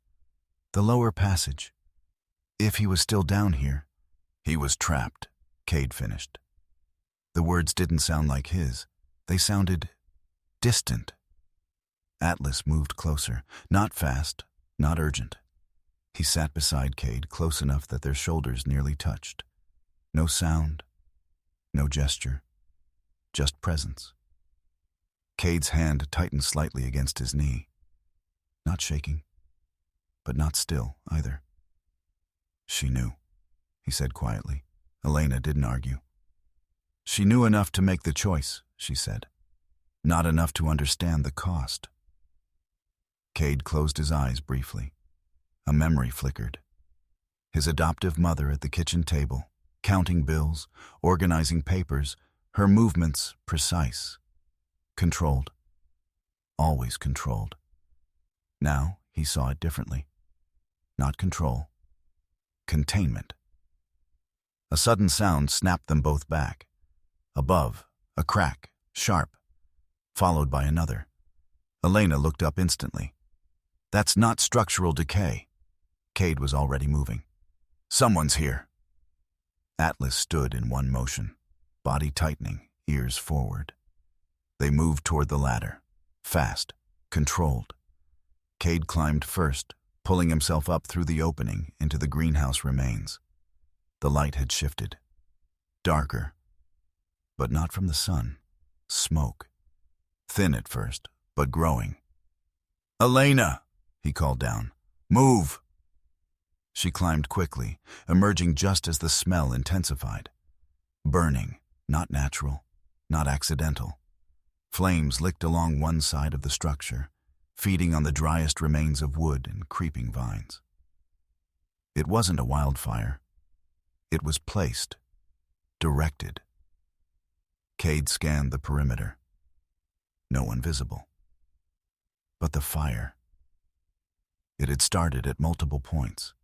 S1: "The lower passage. If he was still down here." "He was trapped," Cade finished. The words didn't sound like his. They sounded distant. Atlas moved closer, not fast, not urgent. He sat beside Cade, close enough that their shoulders nearly touched. No sound, no gesture, just presence. Cade's hand tightened slightly against his knee. Not shaking, but not still either. "She knew," he said quietly. Elena didn't argue. "She knew enough to make the choice," she said. "Not enough to understand the cost." Cade closed his eyes briefly. A memory flickered. His adoptive mother at the kitchen table, counting bills, organizing papers, her movements precise. Controlled. Always controlled. Now he saw it differently. Not control. Containment. A sudden sound snapped them both back. Above, a crack, sharp, followed by another. Elena looked up instantly. "That's not structural decay." Cade was already moving. "Someone's here." Atlas stood in one motion, body tightening, ears forward. They moved toward the ladder, fast, controlled. Cade climbed first, pulling himself up through the opening into the greenhouse remains. The light had shifted. Darker. But not from the sun. Smoke. Thin at first, but growing. "Elena!" he called down. "Move!" She climbed quickly, emerging just as the smell intensified. Burning, not natural, not accidental. Flames licked along one side of the structure, feeding on the driest remains of wood and creeping vines. It wasn't a wildfire. It was placed, directed. Cade scanned the perimeter. No one visible. But the fire. It had started at multiple points.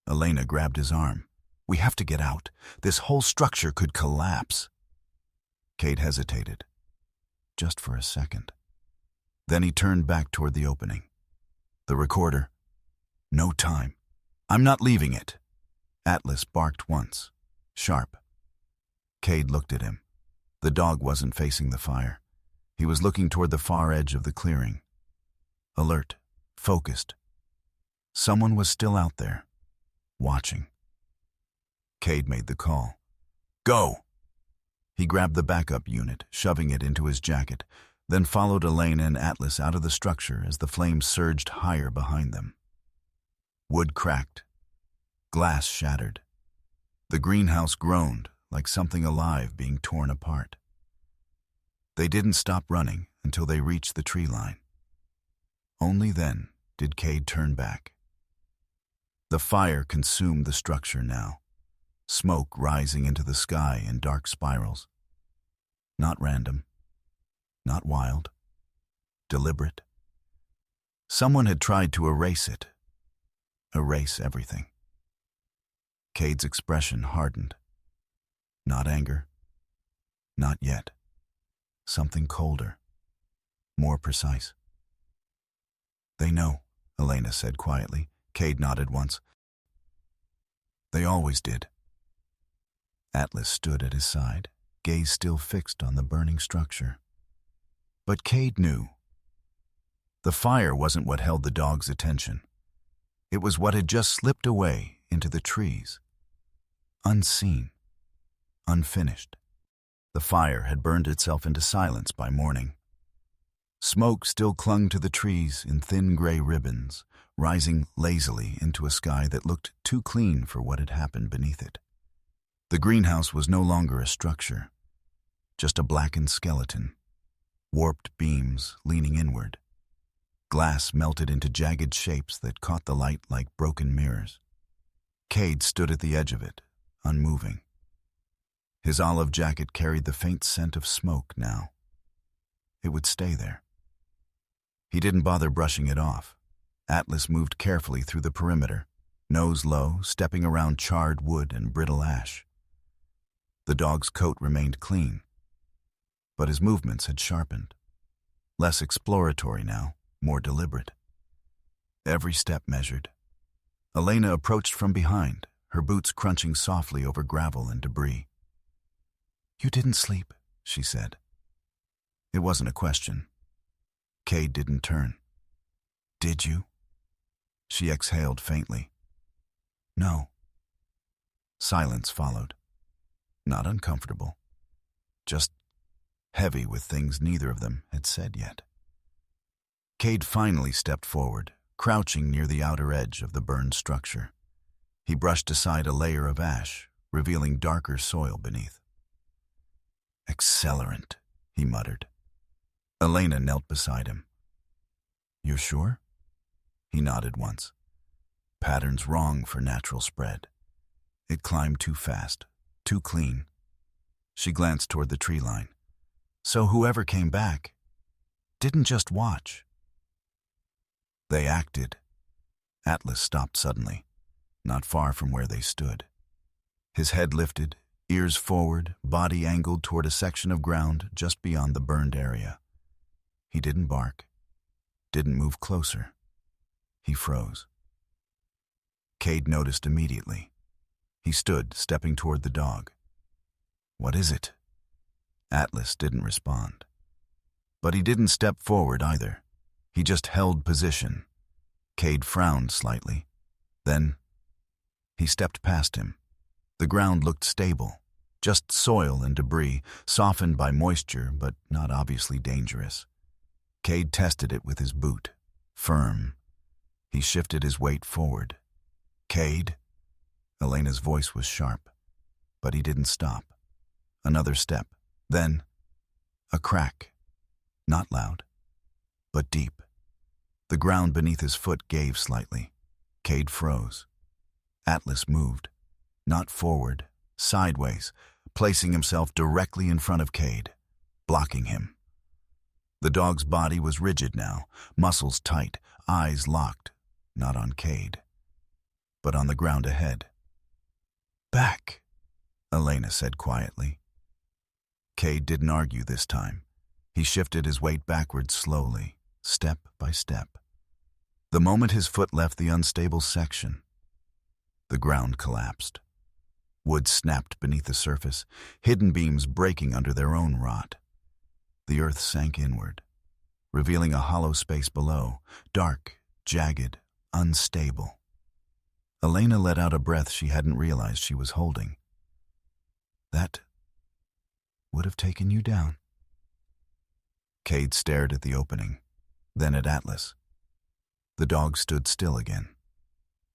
S1: Elena grabbed his arm. "We have to get out. This whole structure could collapse." Cade hesitated. Just for a second. Then he turned back toward the opening. The recorder. "No time. I'm not leaving it." Atlas barked once. Sharp. Cade looked at him. The dog wasn't facing the fire. He was looking toward the far edge of the clearing. Alert. Focused. Someone was still out there, watching. Cade made the call. Go! He grabbed the backup unit, shoving it into his jacket, then followed Elena and Atlas out of the structure as the flames surged higher behind them. Wood cracked. Glass shattered. The greenhouse groaned like something alive being torn apart. They didn't stop running until they reached the tree line. Only then did Cade turn back. The fire consumed the structure now, smoke rising into the sky in dark spirals. Not random, not wild, deliberate. Someone had tried to erase it, erase everything. Cade's expression hardened. Not anger, not yet. Something colder, more precise. They know, Elena said quietly. Cade nodded once. They always did. Atlas stood at his side, gaze still fixed on the burning structure. But Cade knew. The fire wasn't what held the dog's attention. It was what had just slipped away into the trees. Unseen, unfinished. The fire had burned itself into silence by morning. Smoke still clung to the trees in thin gray ribbons, rising lazily into a sky that looked too clean for what had happened beneath it. The greenhouse was no longer a structure, just a blackened skeleton, warped beams leaning inward. Glass melted into jagged shapes that caught the light like broken mirrors. Cade stood at the edge of it, unmoving. His olive jacket carried the faint scent of smoke now. It would stay there. He didn't bother brushing it off. Atlas moved carefully through the perimeter, nose low, stepping around charred wood and brittle ash. The dog's coat remained clean, but his movements had sharpened. Less exploratory now, more deliberate. Every step measured. Elena approached from behind, her boots crunching softly over gravel and debris. "You didn't sleep," she said. It wasn't a question. Cade didn't turn. "Did you?" She exhaled faintly. "No." Silence followed. Not uncomfortable. Just heavy with things neither of them had said yet. Cade finally stepped forward, crouching near the outer edge of the burned structure. He brushed aside a layer of ash, revealing darker soil beneath. "Accelerant," he muttered. Elena knelt beside him. "You're sure?" He nodded once. Pattern's wrong for natural spread. It climbed too fast, too clean. She glanced toward the tree line. So whoever came back didn't just watch. They acted. Atlas stopped suddenly, not far from where they stood. His head lifted, ears forward, body angled toward a section of ground just beyond the burned area. He didn't bark, didn't move closer. He froze. Cade noticed immediately. He stood, stepping toward the dog. "What is it?" Atlas didn't respond. But he didn't step forward either. He just held position. Cade frowned slightly. Then he stepped past him. The ground looked stable, just soil and debris, softened by moisture, but not obviously dangerous. Cade tested it with his boot. Firm. He shifted his weight forward. "Cade?" Elena's voice was sharp, but he didn't stop. Another step. Then a crack. Not loud, but deep. The ground beneath his foot gave slightly. Cade froze. Atlas moved. Not forward, sideways, placing himself directly in front of Cade, blocking him. The dog's body was rigid now, muscles tight, eyes locked, not on Cade, but on the ground ahead. "Back," Elena said quietly. Cade didn't argue this time. He shifted his weight backwards slowly, step by step. The moment his foot left the unstable section, the ground collapsed. Wood snapped beneath the surface, hidden beams breaking under their own rot. The earth sank inward, revealing a hollow space below, dark, jagged, unstable. Elena let out a breath she hadn't realized she was holding. That would have taken you down. Cade stared at the opening, then at Atlas. The dog stood still again.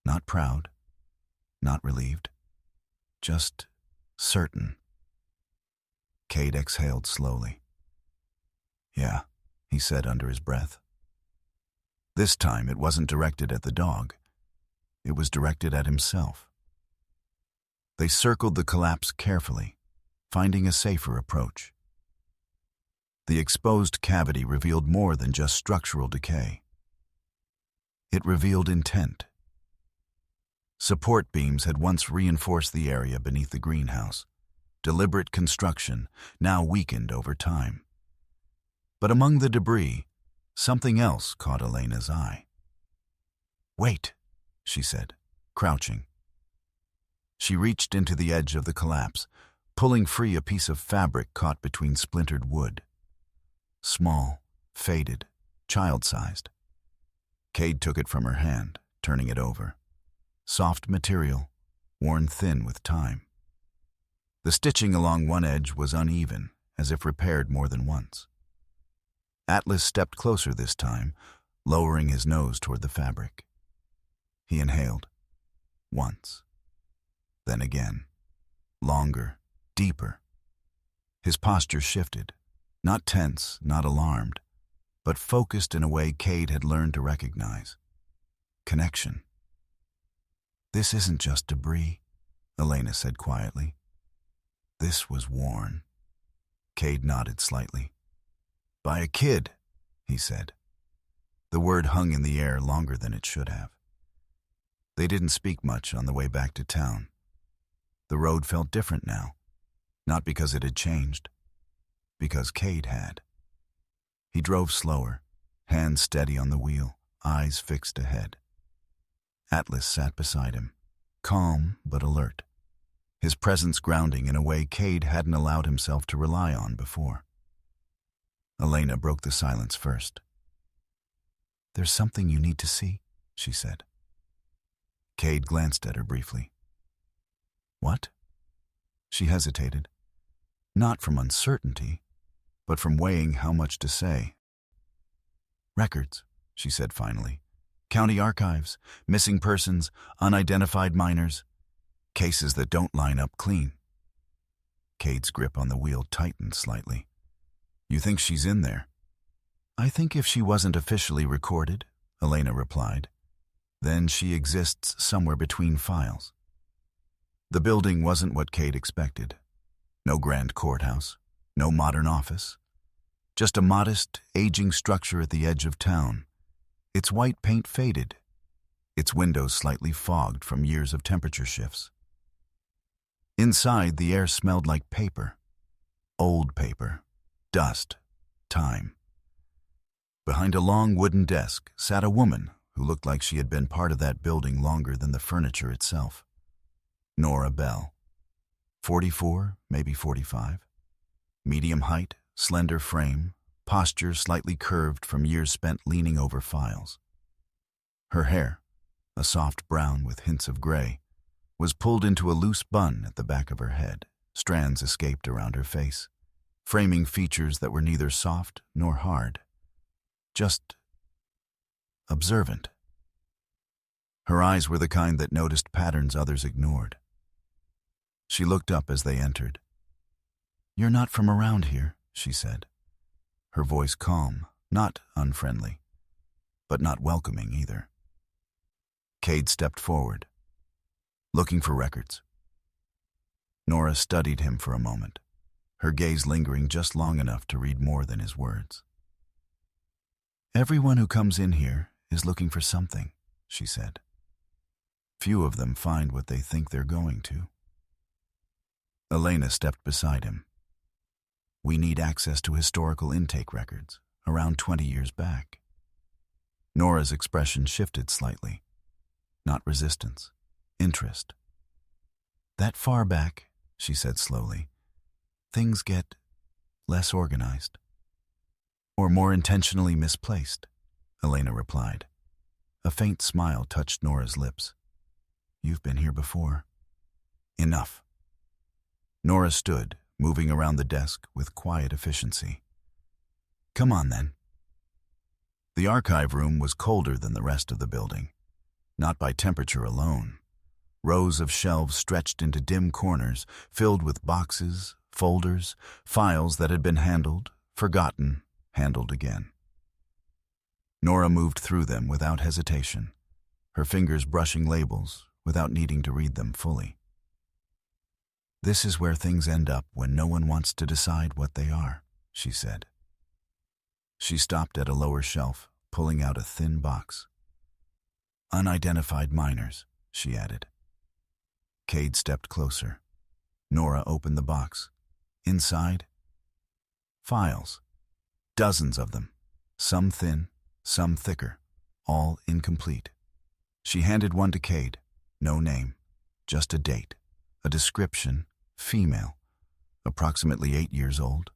S1: Not proud, not relieved, just certain. Cade exhaled slowly. Yeah, he said under his breath. This time it wasn't directed at the dog. It was directed at himself. They circled the collapse carefully, finding a safer approach. The exposed cavity revealed more than just structural decay. It revealed intent. Support beams had once reinforced the area beneath the greenhouse. Deliberate construction, now weakened over time. But among the debris, something else caught Elena's eye. "Wait," she said, crouching. She reached into the edge of the collapse, pulling free a piece of fabric caught between splintered wood. Small, faded, child-sized. Cade took it from her hand, turning it over. Soft material, worn thin with time. The stitching along one edge was uneven, as if repaired more than once. Atlas stepped closer this time, lowering his nose toward the fabric. He inhaled. Once. Then again. Longer, deeper. His posture shifted. Not tense, not alarmed, but focused in a way Cade had learned to recognize. Connection. "This isn't just debris," Elena said quietly. "This was worn." Cade nodded slightly. "By a kid," he said. The word hung in the air longer than it should have. They didn't speak much on the way back to town. The road felt different now, not because it had changed, because Cade had. He drove slower, hands steady on the wheel, eyes fixed ahead. Atlas sat beside him, calm but alert, his presence grounding in a way Cade hadn't allowed himself to rely on before. Elena broke the silence first. "There's something you need to see," she said. Cade glanced at her briefly. "What?" She hesitated, not from uncertainty, but from weighing how much to say. "Records," she said finally. "County archives, missing persons, unidentified minors, cases that don't line up clean." Cade's grip on the wheel tightened slightly. "You think she's in there?" "I think if she wasn't officially recorded," Elena replied, "then she exists somewhere between files." The building wasn't what Cade expected. No grand courthouse, no modern office. Just a modest, aging structure at the edge of town. Its white paint faded, its windows slightly fogged from years of temperature shifts. Inside, the air smelled like paper. Old paper. Dust. Time. Behind a long wooden desk sat a woman who looked like she had been part of that building longer than the furniture itself. Nora Bell. 44, maybe 45. Medium height, slender frame, posture slightly curved from years spent leaning over files. Her hair, a soft brown with hints of gray, was pulled into a loose bun at the back of her head. Strands escaped around her face, framing features that were neither soft nor hard, just observant. Her eyes were the kind that noticed patterns others ignored. She looked up as they entered. "You're not from around here," she said, her voice calm, not unfriendly, but not welcoming either. Cade stepped forward, looking for records. Nora studied him for a moment, her gaze lingering just long enough to read more than his words. "Everyone who comes in here is looking for something," she said. "Few of them find what they think they're going to." Elena stepped beside him. "We need access to historical intake records, around 20 years back." Nora's expression shifted slightly. Not resistance, interest. "That far back," she said slowly, "things get less organized." "Or more intentionally misplaced," Elena replied. A faint smile touched Nora's lips. "You've been here before." "Enough." Nora stood, moving around the desk with quiet efficiency. "Come on, then." The archive room was colder than the rest of the building, not by temperature alone. Rows of shelves stretched into dim corners, filled with boxes, folders, files that had been handled, forgotten, handled again. Nora moved through them without hesitation, her fingers brushing labels without needing to read them fully. "This is where things end up when no one wants to decide what they are," she said. She stopped at a lower shelf, pulling out a thin box. "Unidentified minors," she added. Cade stepped closer. Nora opened the box. Inside, files. Dozens of them, some thin, some thicker, all incomplete. She handed one to Cade. No name, just a date, a description, female, approximately 8 years old.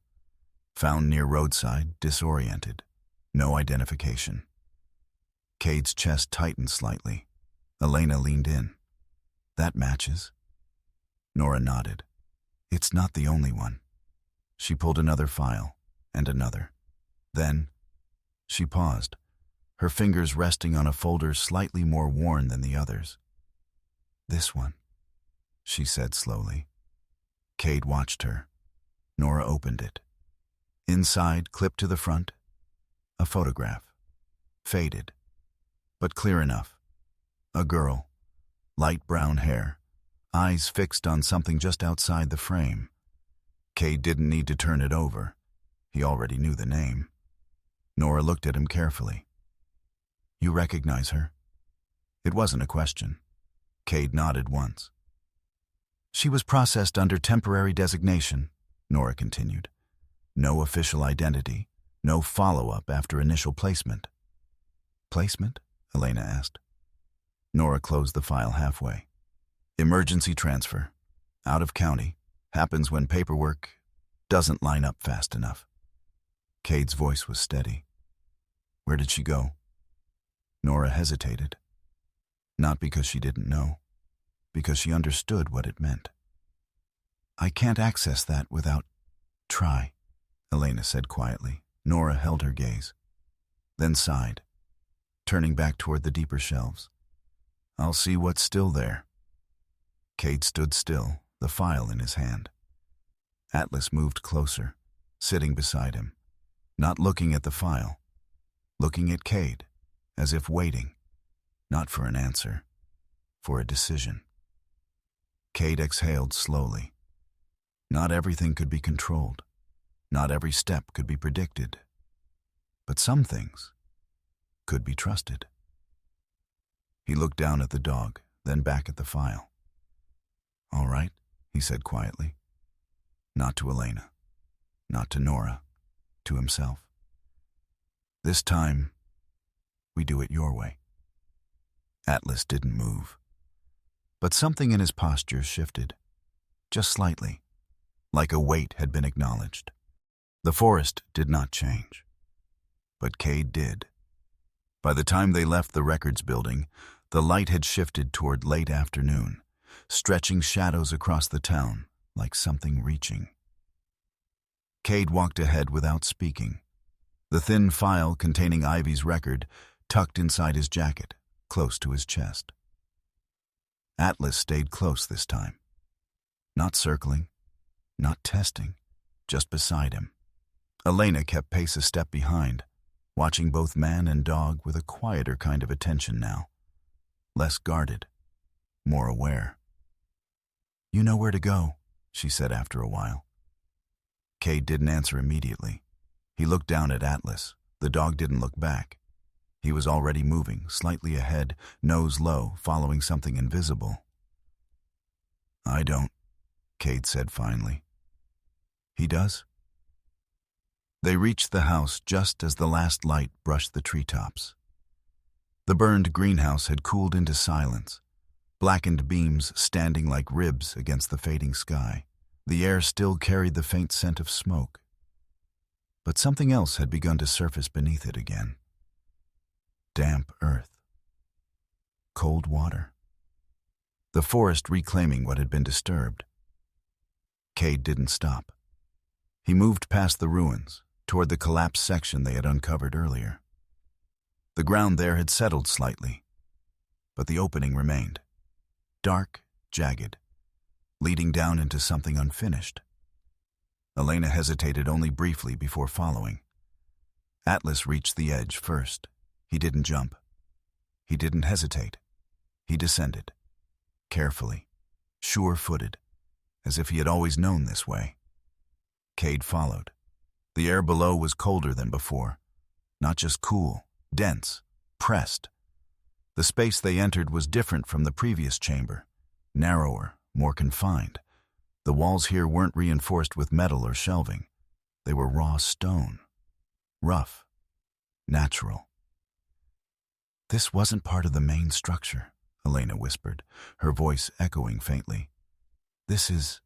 S1: Found near roadside, disoriented, no identification. Cade's chest tightened slightly. Elena leaned in. "That matches." Nora nodded. "It's not the only one." She pulled another file, and another. Then, she paused, her fingers resting on a folder slightly more worn than the others. "This one," she said slowly. Cade watched her. Nora opened it. Inside, clipped to the front, a photograph. Faded, but clear enough. A girl, light brown hair, eyes fixed on something just outside the frame. Cade didn't need to turn it over. He already knew the name. Nora looked at him carefully. "You recognize her?" It wasn't a question. Cade nodded once. "She was processed under temporary designation," Nora continued. "No official identity, no follow-up after initial placement." "Placement?" Elena asked. Nora closed the file halfway. "Emergency transfer. Out of county. Happens when paperwork doesn't line up fast enough." Cade's voice was steady. "Where did she go?" Nora hesitated. Not because she didn't know, because she understood what it meant. "I can't access that without..." "Try," Elena said quietly. Nora held her gaze, then sighed, turning back toward the deeper shelves. "I'll see what's still there." Cade stood still, the file in his hand. Atlas moved closer, sitting beside him, not looking at the file, looking at Cade, as if waiting, not for an answer, for a decision. Cade exhaled slowly. Not everything could be controlled. Not every step could be predicted. But some things could be trusted. He looked down at the dog, then back at the file. "All right," he said quietly. Not to Elena, not to Nora, to himself. "This time, we do it your way." Atlas didn't move. But something in his posture shifted, just slightly, like a weight had been acknowledged. The forest did not change, but Cade did. By the time they left the records building, the light had shifted toward late afternoon, stretching shadows across the town like something reaching. Cade walked ahead without speaking, the thin file containing Ivy's record tucked inside his jacket, close to his chest. Atlas stayed close this time, not circling, not testing, just beside him. Elena kept pace a step behind, watching both man and dog with a quieter kind of attention now, less guarded, more aware. "You know where to go," she said after a while. Cade didn't answer immediately. He looked down at Atlas. The dog didn't look back. He was already moving, slightly ahead, nose low, following something invisible. "I don't," Cade said finally. "He does?" They reached the house just as the last light brushed the treetops. The burned greenhouse had cooled into silence, blackened beams standing like ribs against the fading sky. The air still carried the faint scent of smoke. But something else had begun to surface beneath it again. Damp earth, cold water. The forest reclaiming what had been disturbed. Cade didn't stop. He moved past the ruins, toward the collapsed section they had uncovered earlier. The ground there had settled slightly, but the opening remained, dark, jagged, leading down into something unfinished. Elena hesitated only briefly before following. Atlas reached the edge first. He didn't jump. He didn't hesitate. He descended, carefully, sure-footed, as if he had always known this way. Cade followed. The air below was colder than before, not just cool, dense, pressed. The space they entered was different from the previous chamber, narrower, more confined. The walls here weren't reinforced with metal or shelving. They were raw stone, rough, natural. "This wasn't part of the main structure," Elena whispered, her voice echoing faintly. "This is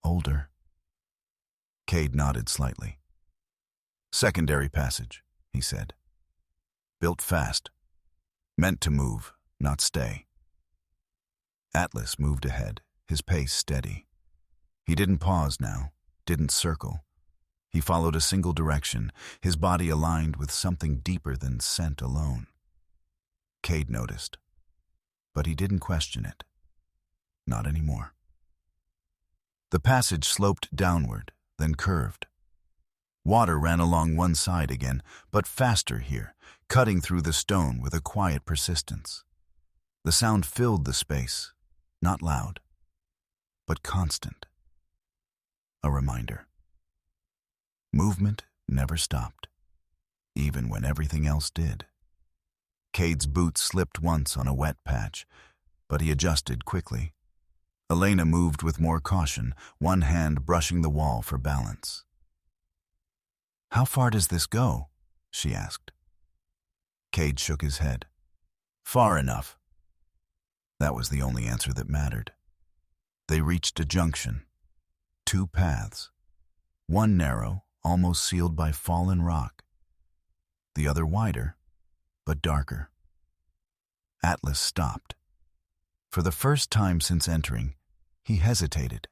S1: older." Cade nodded slightly. "Secondary passage," he said. "Built fast. Meant to move, not stay." Atlas moved ahead, his pace steady. He didn't pause now, didn't circle. He followed a single direction, his body aligned with something deeper than scent alone. Cade noticed, but he didn't question it. Not anymore. The passage sloped downward, then curved. Water ran along one side again, but faster here, cutting through the stone with a quiet persistence. The sound filled the space, not loud, but constant. A reminder. Movement never stopped, even when everything else did. Cade's boot slipped once on a wet patch, but he adjusted quickly. Elena moved with more caution, one hand brushing the wall for balance. "How far does this go?" she asked. Cade shook his head. "Far enough." That was the only answer that mattered. They reached a junction. Two paths. One narrow, almost sealed by fallen rock. The other wider, but darker. Atlas stopped. For the first time since entering, he hesitated.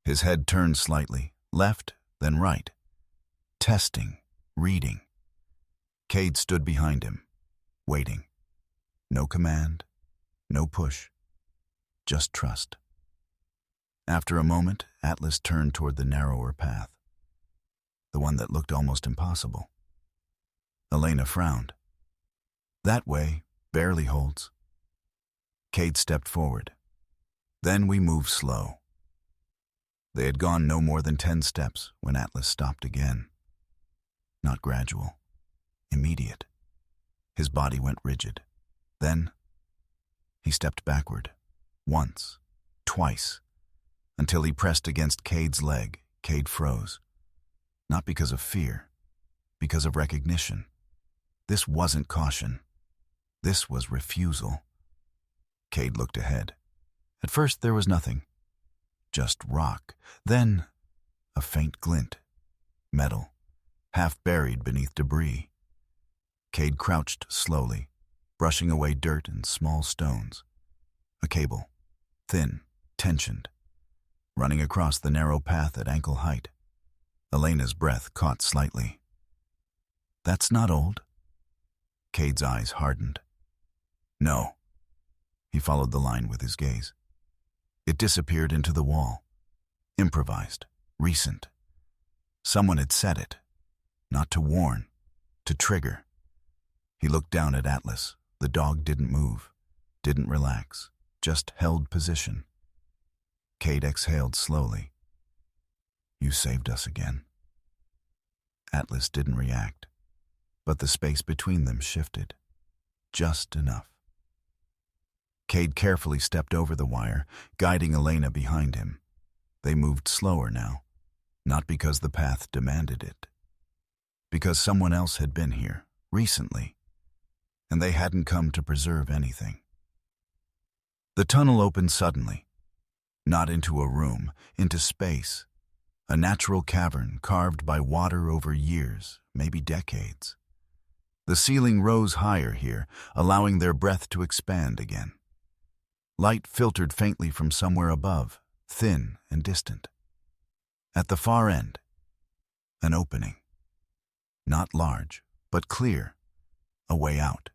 S1: His head turned slightly, left, then right. Testing, reading. Cade stood behind him, waiting. No command, no push, just trust. After a moment, Atlas turned toward the narrower path, the one that looked almost impossible. Elena frowned. "That way barely holds." Cade stepped forward. Then we moved slow. They had gone no more than 10 steps when Atlas stopped again. Not gradual, immediate. His body went rigid. Then he stepped backward, once, twice, until he pressed against Cade's leg. Cade froze. Not because of fear, because of recognition. This wasn't caution. This was refusal. Cade looked ahead. At first there was nothing. Just rock. Then a faint glint. Metal, half buried beneath debris. Cade crouched slowly, brushing away dirt and small stones. A cable, thin, tensioned, running across the narrow path at ankle height. Elena's breath caught slightly. "That's not old." Cade's eyes hardened. "No." He followed the line with his gaze. It disappeared into the wall. Improvised, recent. Someone had set it, not to warn, to trigger. He looked down at Atlas. The dog didn't move, didn't relax, just held position. Cade exhaled slowly. "You saved us again." Atlas didn't react, but the space between them shifted, just enough. Cade carefully stepped over the wire, guiding Elena behind him. They moved slower now, not because the path demanded it, because someone else had been here, recently, and they hadn't come to preserve anything. The tunnel opened suddenly, not into a room, into space, a natural cavern carved by water over years, maybe decades. The ceiling rose higher here, allowing their breath to expand again. Light filtered faintly from somewhere above, thin and distant. At the far end, an opening. Not large, but clear, a way out.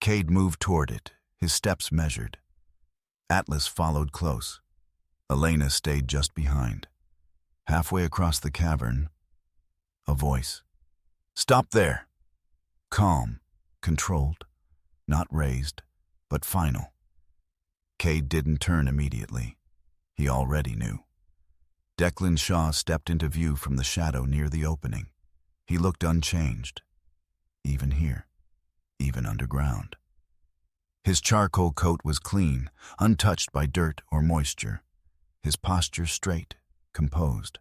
S1: Cade moved toward it, his steps measured. Atlas followed close. Elena stayed just behind. Halfway across the cavern, a voice. "Stop there!" Calm, controlled, not raised, but final. Cade didn't turn immediately. He already knew. Declan Shaw stepped into view from the shadow near the opening. He looked unchanged, even here, even underground. His charcoal coat was clean, untouched by dirt or moisture. His posture straight, composed.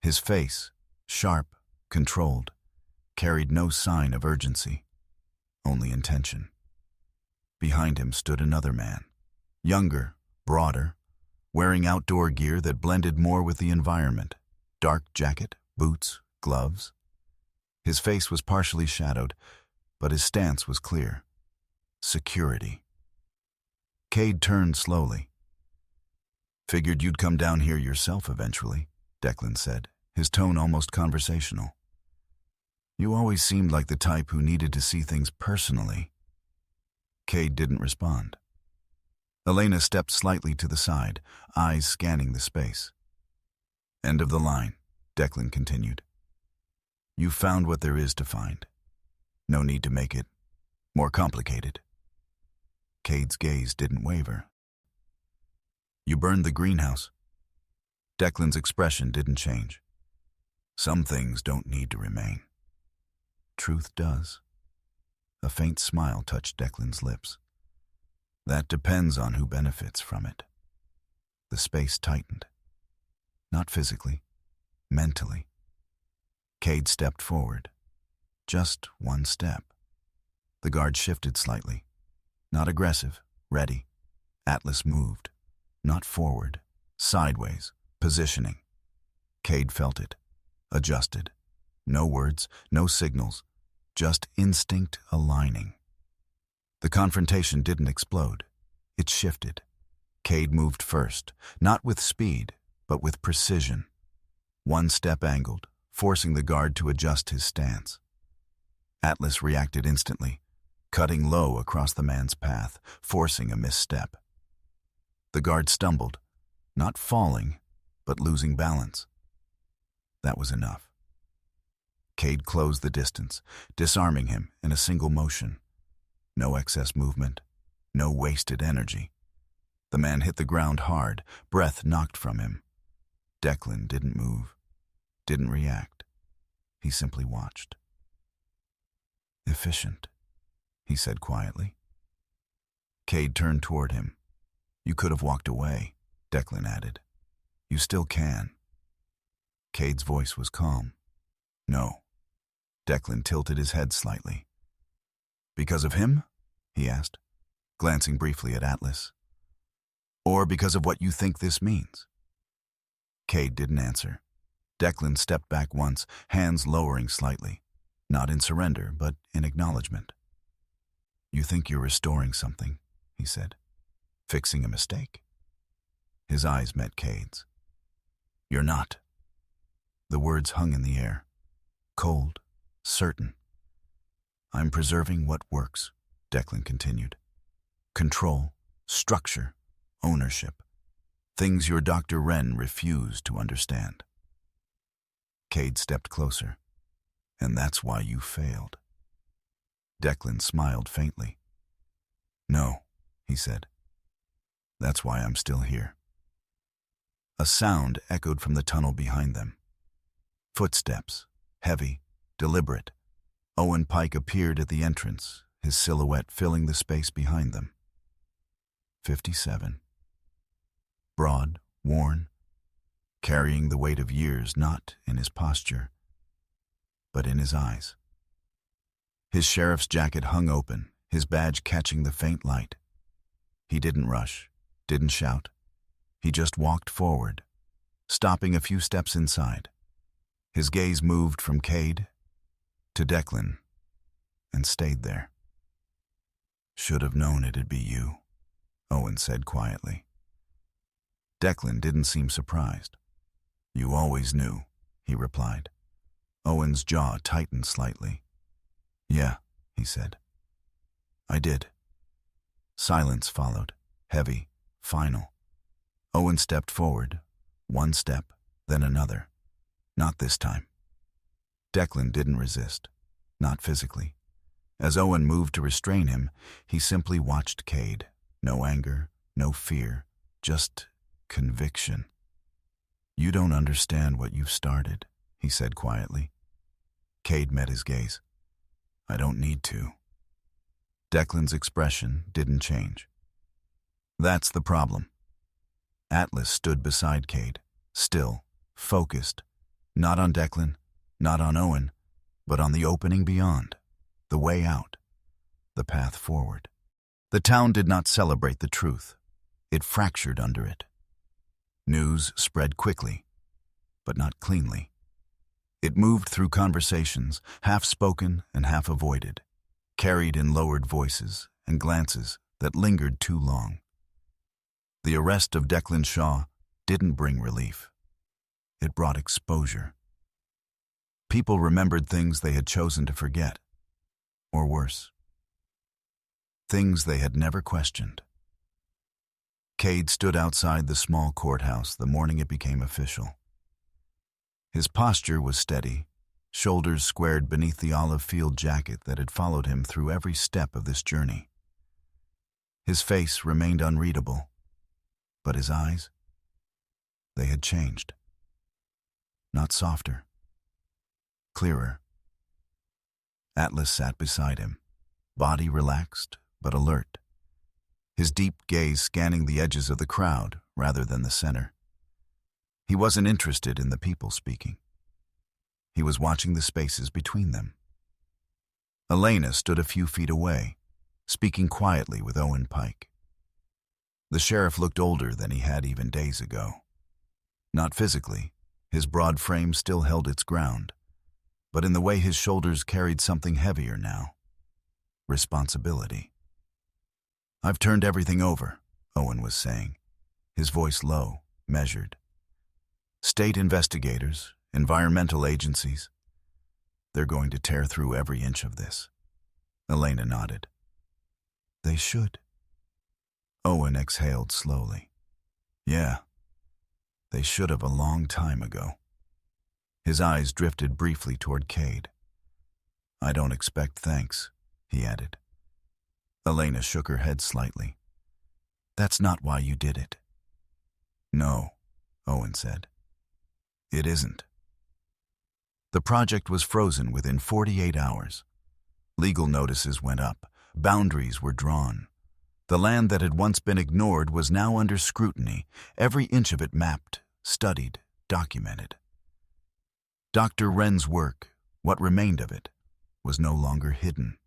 S1: His face, sharp, controlled, carried no sign of urgency, only intention. Behind him stood another man, younger, broader, wearing outdoor gear that blended more with the environment, dark jacket, boots, gloves. His face was partially shadowed, but his stance was clear. Security. Cade turned slowly. "Figured you'd come down here yourself eventually," Declan said, his tone almost conversational. "You always seemed like the type who needed to see things personally." Cade didn't respond. Elena stepped slightly to the side, eyes scanning the space. "End of the line," Declan continued. "You found what there is to find. No need to make it more complicated." Cade's gaze didn't waver. "You burned the greenhouse." Declan's expression didn't change. "Some things don't need to remain. Truth does." A faint smile touched Declan's lips. "That depends on who benefits from it." The space tightened. Not physically, mentally. Cade stepped forward. Just one step. The guard shifted slightly. Not aggressive, ready. Atlas moved. Not forward, sideways, positioning. Cade felt it. Adjusted. No words, no signals. Just instinct aligning. The confrontation didn't explode. It shifted. Cade moved first, not with speed, but with precision. One step angled, forcing the guard to adjust his stance. Atlas reacted instantly, cutting low across the man's path, forcing a misstep. The guard stumbled, not falling, but losing balance. That was enough. Cade closed the distance, disarming him in a single motion. No excess movement, no wasted energy. The man hit the ground hard, breath knocked from him. Declan didn't move, didn't react. He simply watched. "Efficient," he said quietly. Cade turned toward him. "You could have walked away," Declan added. "You still can." Cade's voice was calm. "No." Declan tilted his head slightly. "Because of him?" he asked, glancing briefly at Atlas. "Or because of what you think this means?" Cade didn't answer. Declan stepped back once, hands lowering slightly. Not in surrender, but in acknowledgement. "You think you're restoring something," he said. "Fixing a mistake." His eyes met Cade's. "You're not." The words hung in the air. Cold, certain. "I'm preserving what works," Declan continued. "Control, structure, ownership. Things your Dr. Wren refused to understand." Cade stepped closer. "And that's why you failed." Declan smiled faintly. "No," he said. "That's why I'm still here." A sound echoed from the tunnel behind them. Footsteps, heavy, deliberate. Owen Pike appeared at the entrance, his silhouette filling the space behind them. 57. Broad, worn, carrying the weight of years not in his posture, but in his eyes. His sheriff's jacket hung open, his badge catching the faint light. He didn't rush, didn't shout. He just walked forward, stopping a few steps inside. His gaze moved from Cade to Declan, and stayed there. "Should have known it'd be you," Owen said quietly. Declan didn't seem surprised. "You always knew," he replied. Owen's jaw tightened slightly. "Yeah," he said. "I did." Silence followed, heavy, final. Owen stepped forward, one step, then another. Not this time. Declan didn't resist, not physically. As Owen moved to restrain him, he simply watched Cade. No anger, no fear, just conviction. "You don't understand what you've started," he said quietly. Cade met his gaze. "I don't need to." Declan's expression didn't change. "That's the problem." Atlas stood beside Cade, still, focused, not on Declan, not on Owen, but on the opening beyond, the way out, the path forward. The town did not celebrate the truth. It fractured under it. News spread quickly, but not cleanly. It moved through conversations, half spoken and half avoided, carried in lowered voices and glances that lingered too long. The arrest of Declan Shaw didn't bring relief. It brought exposure. People remembered things they had chosen to forget, or worse, things they had never questioned. Cade stood outside the small courthouse the morning it became official. His posture was steady, shoulders squared beneath the olive field jacket that had followed him through every step of this journey. His face remained unreadable, but his eyes, they had changed. Not softer, clearer. Atlas sat beside him, body relaxed but alert, his deep gaze scanning the edges of the crowd rather than the center. He wasn't interested in the people speaking. He was watching the spaces between them. Elena stood a few feet away, speaking quietly with Owen Pike. The sheriff looked older than he had even days ago. Not physically, his broad frame still held its ground, but in the way his shoulders carried something heavier now. Responsibility. "I've turned everything over," Owen was saying, his voice low, measured. "State investigators, environmental agencies, they're going to tear through every inch of this." Elena nodded. "They should." Owen exhaled slowly. "Yeah, they should have a long time ago." His eyes drifted briefly toward Cade. "I don't expect thanks," he added. Elena shook her head slightly. "That's not why you did it." "No," Owen said. "It isn't." The project was frozen within 48 hours. Legal notices went up. Boundaries were drawn. The land that had once been ignored was now under scrutiny, every inch of it mapped, studied, documented. Dr. Wren's work, what remained of it, was no longer hidden.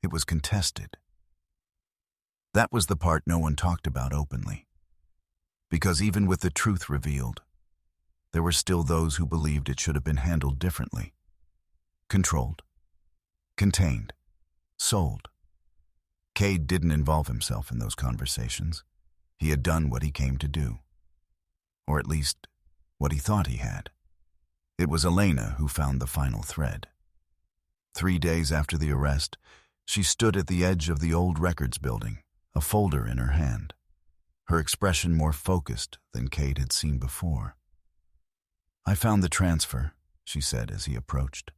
S1: It was contested. That was the part no one talked about openly. Because even with the truth revealed, there were still those who believed it should have been handled differently. Controlled. Contained. Sold. Cade didn't involve himself in those conversations. He had done what he came to do. Or at least, what he thought he had. It was Elena who found the final thread. 3 days after the arrest, she stood at the edge of the old records building, a folder in her hand, her expression more focused than Cade had seen before. "I found the transfer," she said as he approached.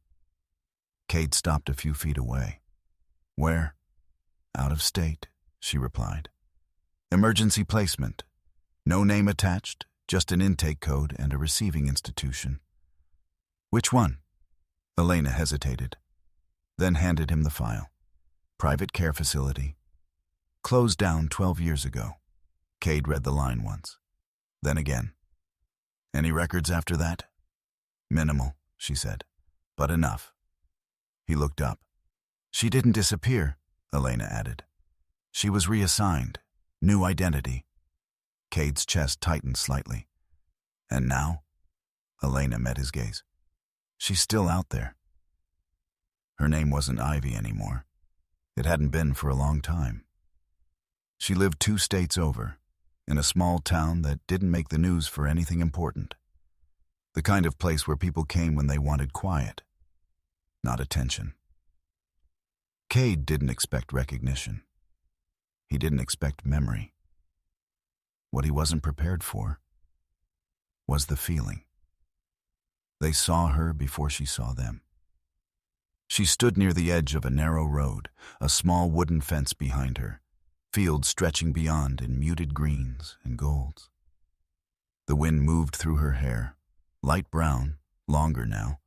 S1: Cade stopped a few feet away. "Where?" "Out of state," she replied. "Emergency placement. No name attached, just an intake code and a receiving institution." "Which one?" Elena hesitated, then handed him the file. "Private care facility. Closed down 12 years ago." Cade read the line once, then again. "Any records after that?" "Minimal," she said, "but enough." He looked up. "She didn't disappear," Elena added. "She was reassigned. New identity." Cade's chest tightened slightly. "And now?" Elena met his gaze. "She's still out there." Her name wasn't Ivy anymore. It hadn't been for a long time. She lived 2 states over, in a small town that didn't make the news for anything important. The kind of place where people came when they wanted quiet, not attention. Cade didn't expect recognition. He didn't expect memory. What he wasn't prepared for was the feeling. They saw her before she saw them. She stood near the edge of a narrow road, a small wooden fence behind her, fields stretching beyond in muted greens and golds. The wind moved through her hair, light brown, longer now,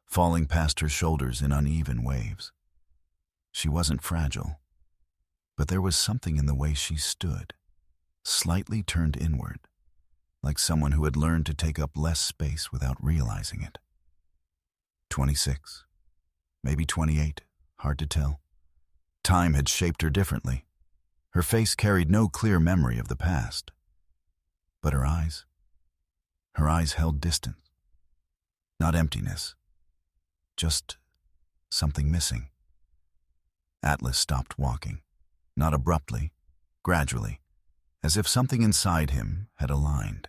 S1: falling past her shoulders in uneven waves. She wasn't fragile, but there was something in the way she stood, slightly turned inward, like someone who had learned to take up less space without realizing it. 26, maybe 28, hard to tell. Time had shaped her differently. Her face carried no clear memory of the past. But her eyes held distance. Not emptiness, just something missing. Atlas stopped walking, not abruptly, gradually, as if something inside him had aligned.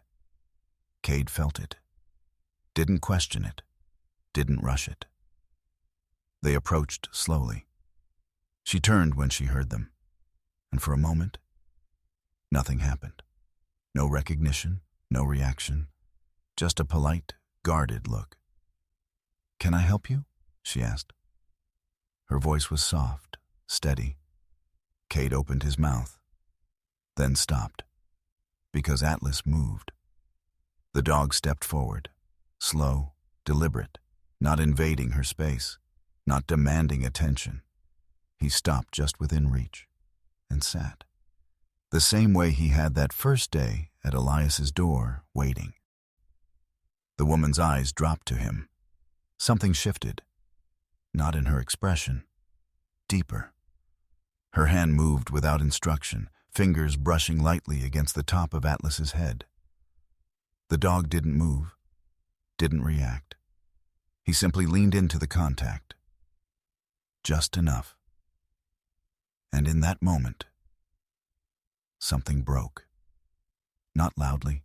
S1: Cade felt it, didn't question it, didn't rush it. They approached slowly. She turned when she heard them, and for a moment, nothing happened. No recognition, no reaction, just a polite, guarded look. "Can I help you?" she asked. Her voice was soft, steady. Cade opened his mouth, then stopped, because Atlas moved. The dog stepped forward, slow, deliberate, not invading her space, not demanding attention. He stopped just within reach and sat, the same way he had that first day at Elias's door, waiting. The woman's eyes dropped to him. Something shifted, not in her expression, deeper. Her hand moved without instruction, fingers brushing lightly against the top of Atlas's head. The dog didn't move, didn't react. He simply leaned into the contact. Just enough. And in that moment, something broke. Not loudly,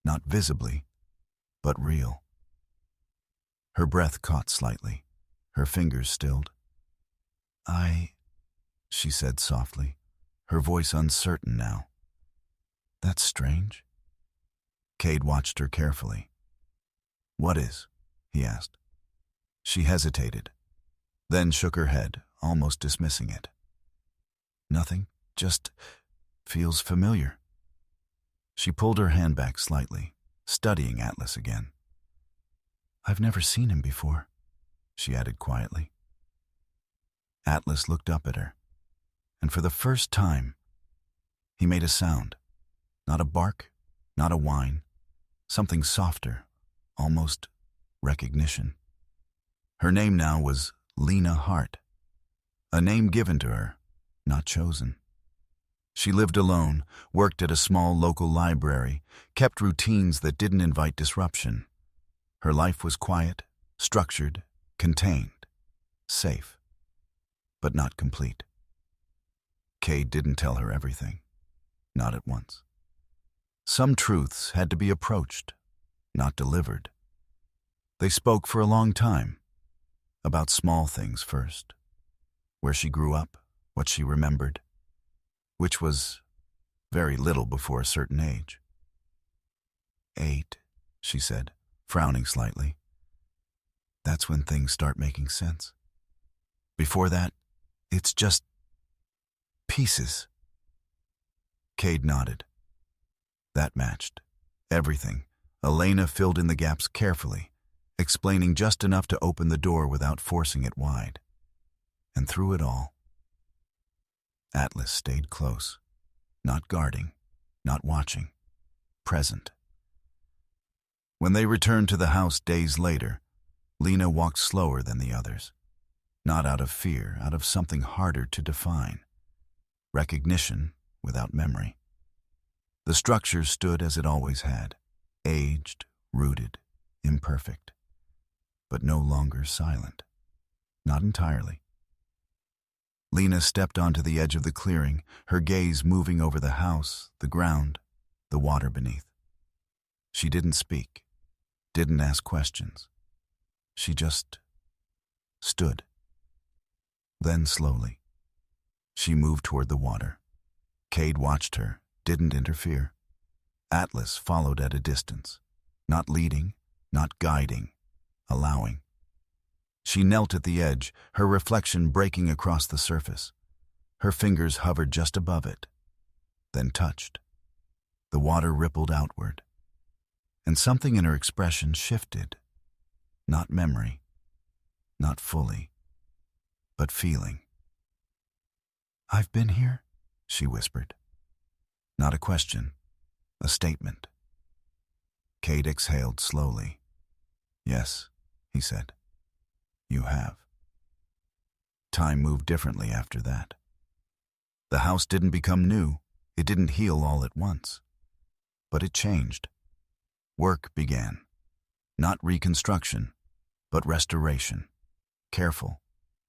S1: not visibly, but real. Her breath caught slightly, her fingers stilled. She said softly, her voice uncertain now. "That's strange." Cade watched her carefully. "What is?" he asked. She hesitated, then shook her head, almost dismissing it. "Nothing, just feels familiar." She pulled her hand back slightly, studying Atlas again. "I've never seen him before," she added quietly. Atlas looked up at her, and for the first time, he made a sound. Not a bark, not a whine, something softer, almost recognition. Her name now was Lena Hart, a name given to her, not chosen. She lived alone, worked at a small local library, kept routines that didn't invite disruption. Her life was quiet, structured, contained, safe, but not complete. Cade didn't tell her everything, not at once. Some truths had to be approached, not delivered. They spoke for a long time, about small things first, where she grew up, what she remembered, which was very little before a certain age. 8, she said, frowning slightly. That's when things start making sense. Before that, it's just pieces. Cade nodded. That matched. Everything. Elena filled in the gaps carefully, explaining just enough to open the door without forcing it wide. And through it all, Atlas stayed close, not guarding, not watching, present. When they returned to the house days later, Lena walked slower than the others, not out of fear, out of something harder to define. Recognition without memory. The structure stood as it always had, aged, rooted, imperfect, but no longer silent. not entirely. Lena stepped onto the edge of the clearing, her gaze moving over the house, the ground, the water beneath. She didn't speak, didn't ask questions. She just stood. Then slowly, she moved toward the water. Cade watched her, didn't interfere. Atlas followed at a distance, not leading, not guiding, allowing. She knelt at the edge, her reflection breaking across the surface. Her fingers hovered just above it, then touched. The water rippled outward, and something in her expression shifted. Not memory, not fully, but feeling. "I've been here," she whispered. Not a question, a statement. Cade exhaled slowly. "Yes," he said. "You have." Time moved differently after that. The house didn't become new, it didn't heal all at once. But it changed. Work began. Not reconstruction, but restoration. Careful,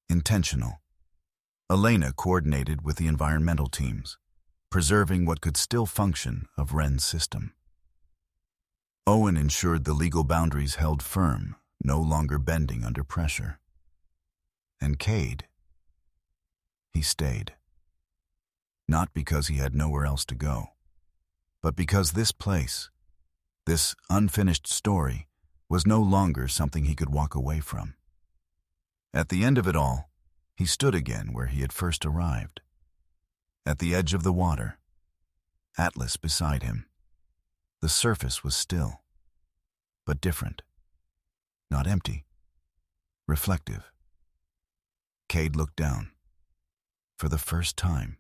S1: intentional. Elena coordinated with the environmental teams, preserving what could still function of Wren's system. Owen ensured the legal boundaries held firm, no longer bending under pressure. And Cade, he stayed. Not because he had nowhere else to go, but because this place, this unfinished story, was no longer something he could walk away from. At the end of it all, he stood again where he had first arrived. At the edge of the water, Atlas beside him. The surface was still, but different. Not empty, reflective. Cade looked down. For the first time.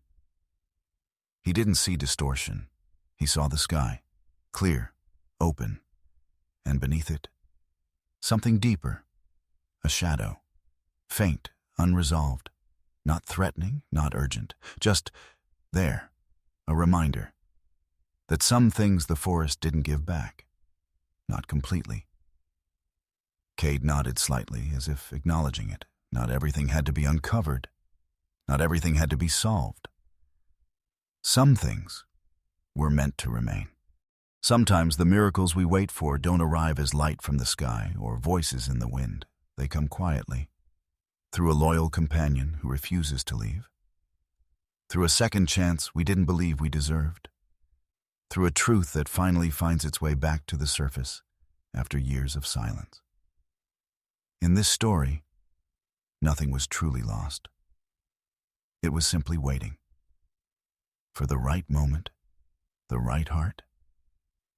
S1: He didn't see distortion. He saw the sky, clear, open, and beneath it, something deeper, a shadow, faint, unresolved, not threatening, not urgent, just there, a reminder that some things the forest didn't give back, not completely. Cade nodded slightly, as if acknowledging it. Not everything had to be uncovered. Not everything had to be solved. Some things were meant to remain. Sometimes the miracles we wait for don't arrive as light from the sky or voices in the wind. They come quietly, through a loyal companion who refuses to leave, through a second chance we didn't believe we deserved, through a truth that finally finds its way back to the surface after years of silence. In this story, nothing was truly lost. It was simply waiting for the right moment, the right heart,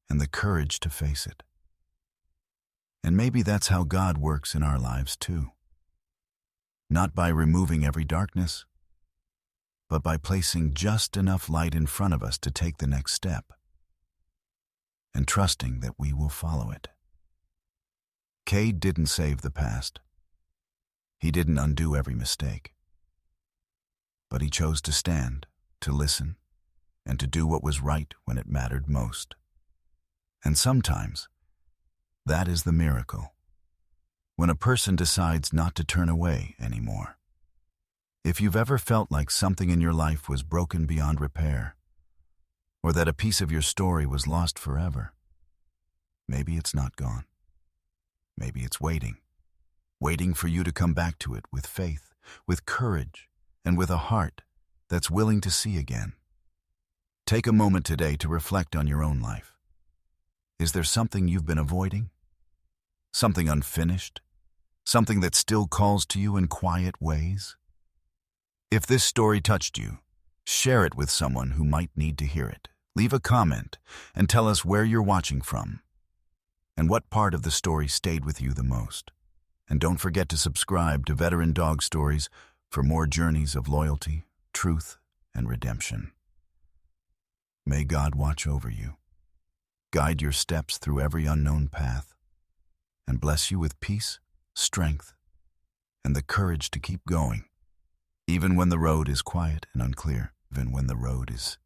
S1: and the courage to face it. And maybe that's how God works in our lives too. Not by removing every darkness, but by placing just enough light in front of us to take the next step, and trusting that we will follow it. Cade didn't save the past. He didn't undo every mistake. But he chose to stand, to listen, and to do what was right when it mattered most. And sometimes, that is the miracle. When a person decides not to turn away anymore. If you've ever felt like something in your life was broken beyond repair, or that a piece of your story was lost forever, maybe it's not gone. Maybe it's waiting for you to come back to it with faith, with courage, and with a heart that's willing to see again. Take a moment today to reflect on your own life. Is there something you've been avoiding? Something unfinished? Something that still calls to you in quiet ways? If this story touched you, share it with someone who might need to hear it. Leave a comment and tell us where you're watching from and what part of the story stayed with you the most. And don't forget to subscribe to Veteran Dog Stories for more journeys of loyalty, truth, and redemption. May God watch over you, guide your steps through every unknown path, and bless you with peace, strength, and the courage to keep going, even when the road is quiet and unclear, even when the road is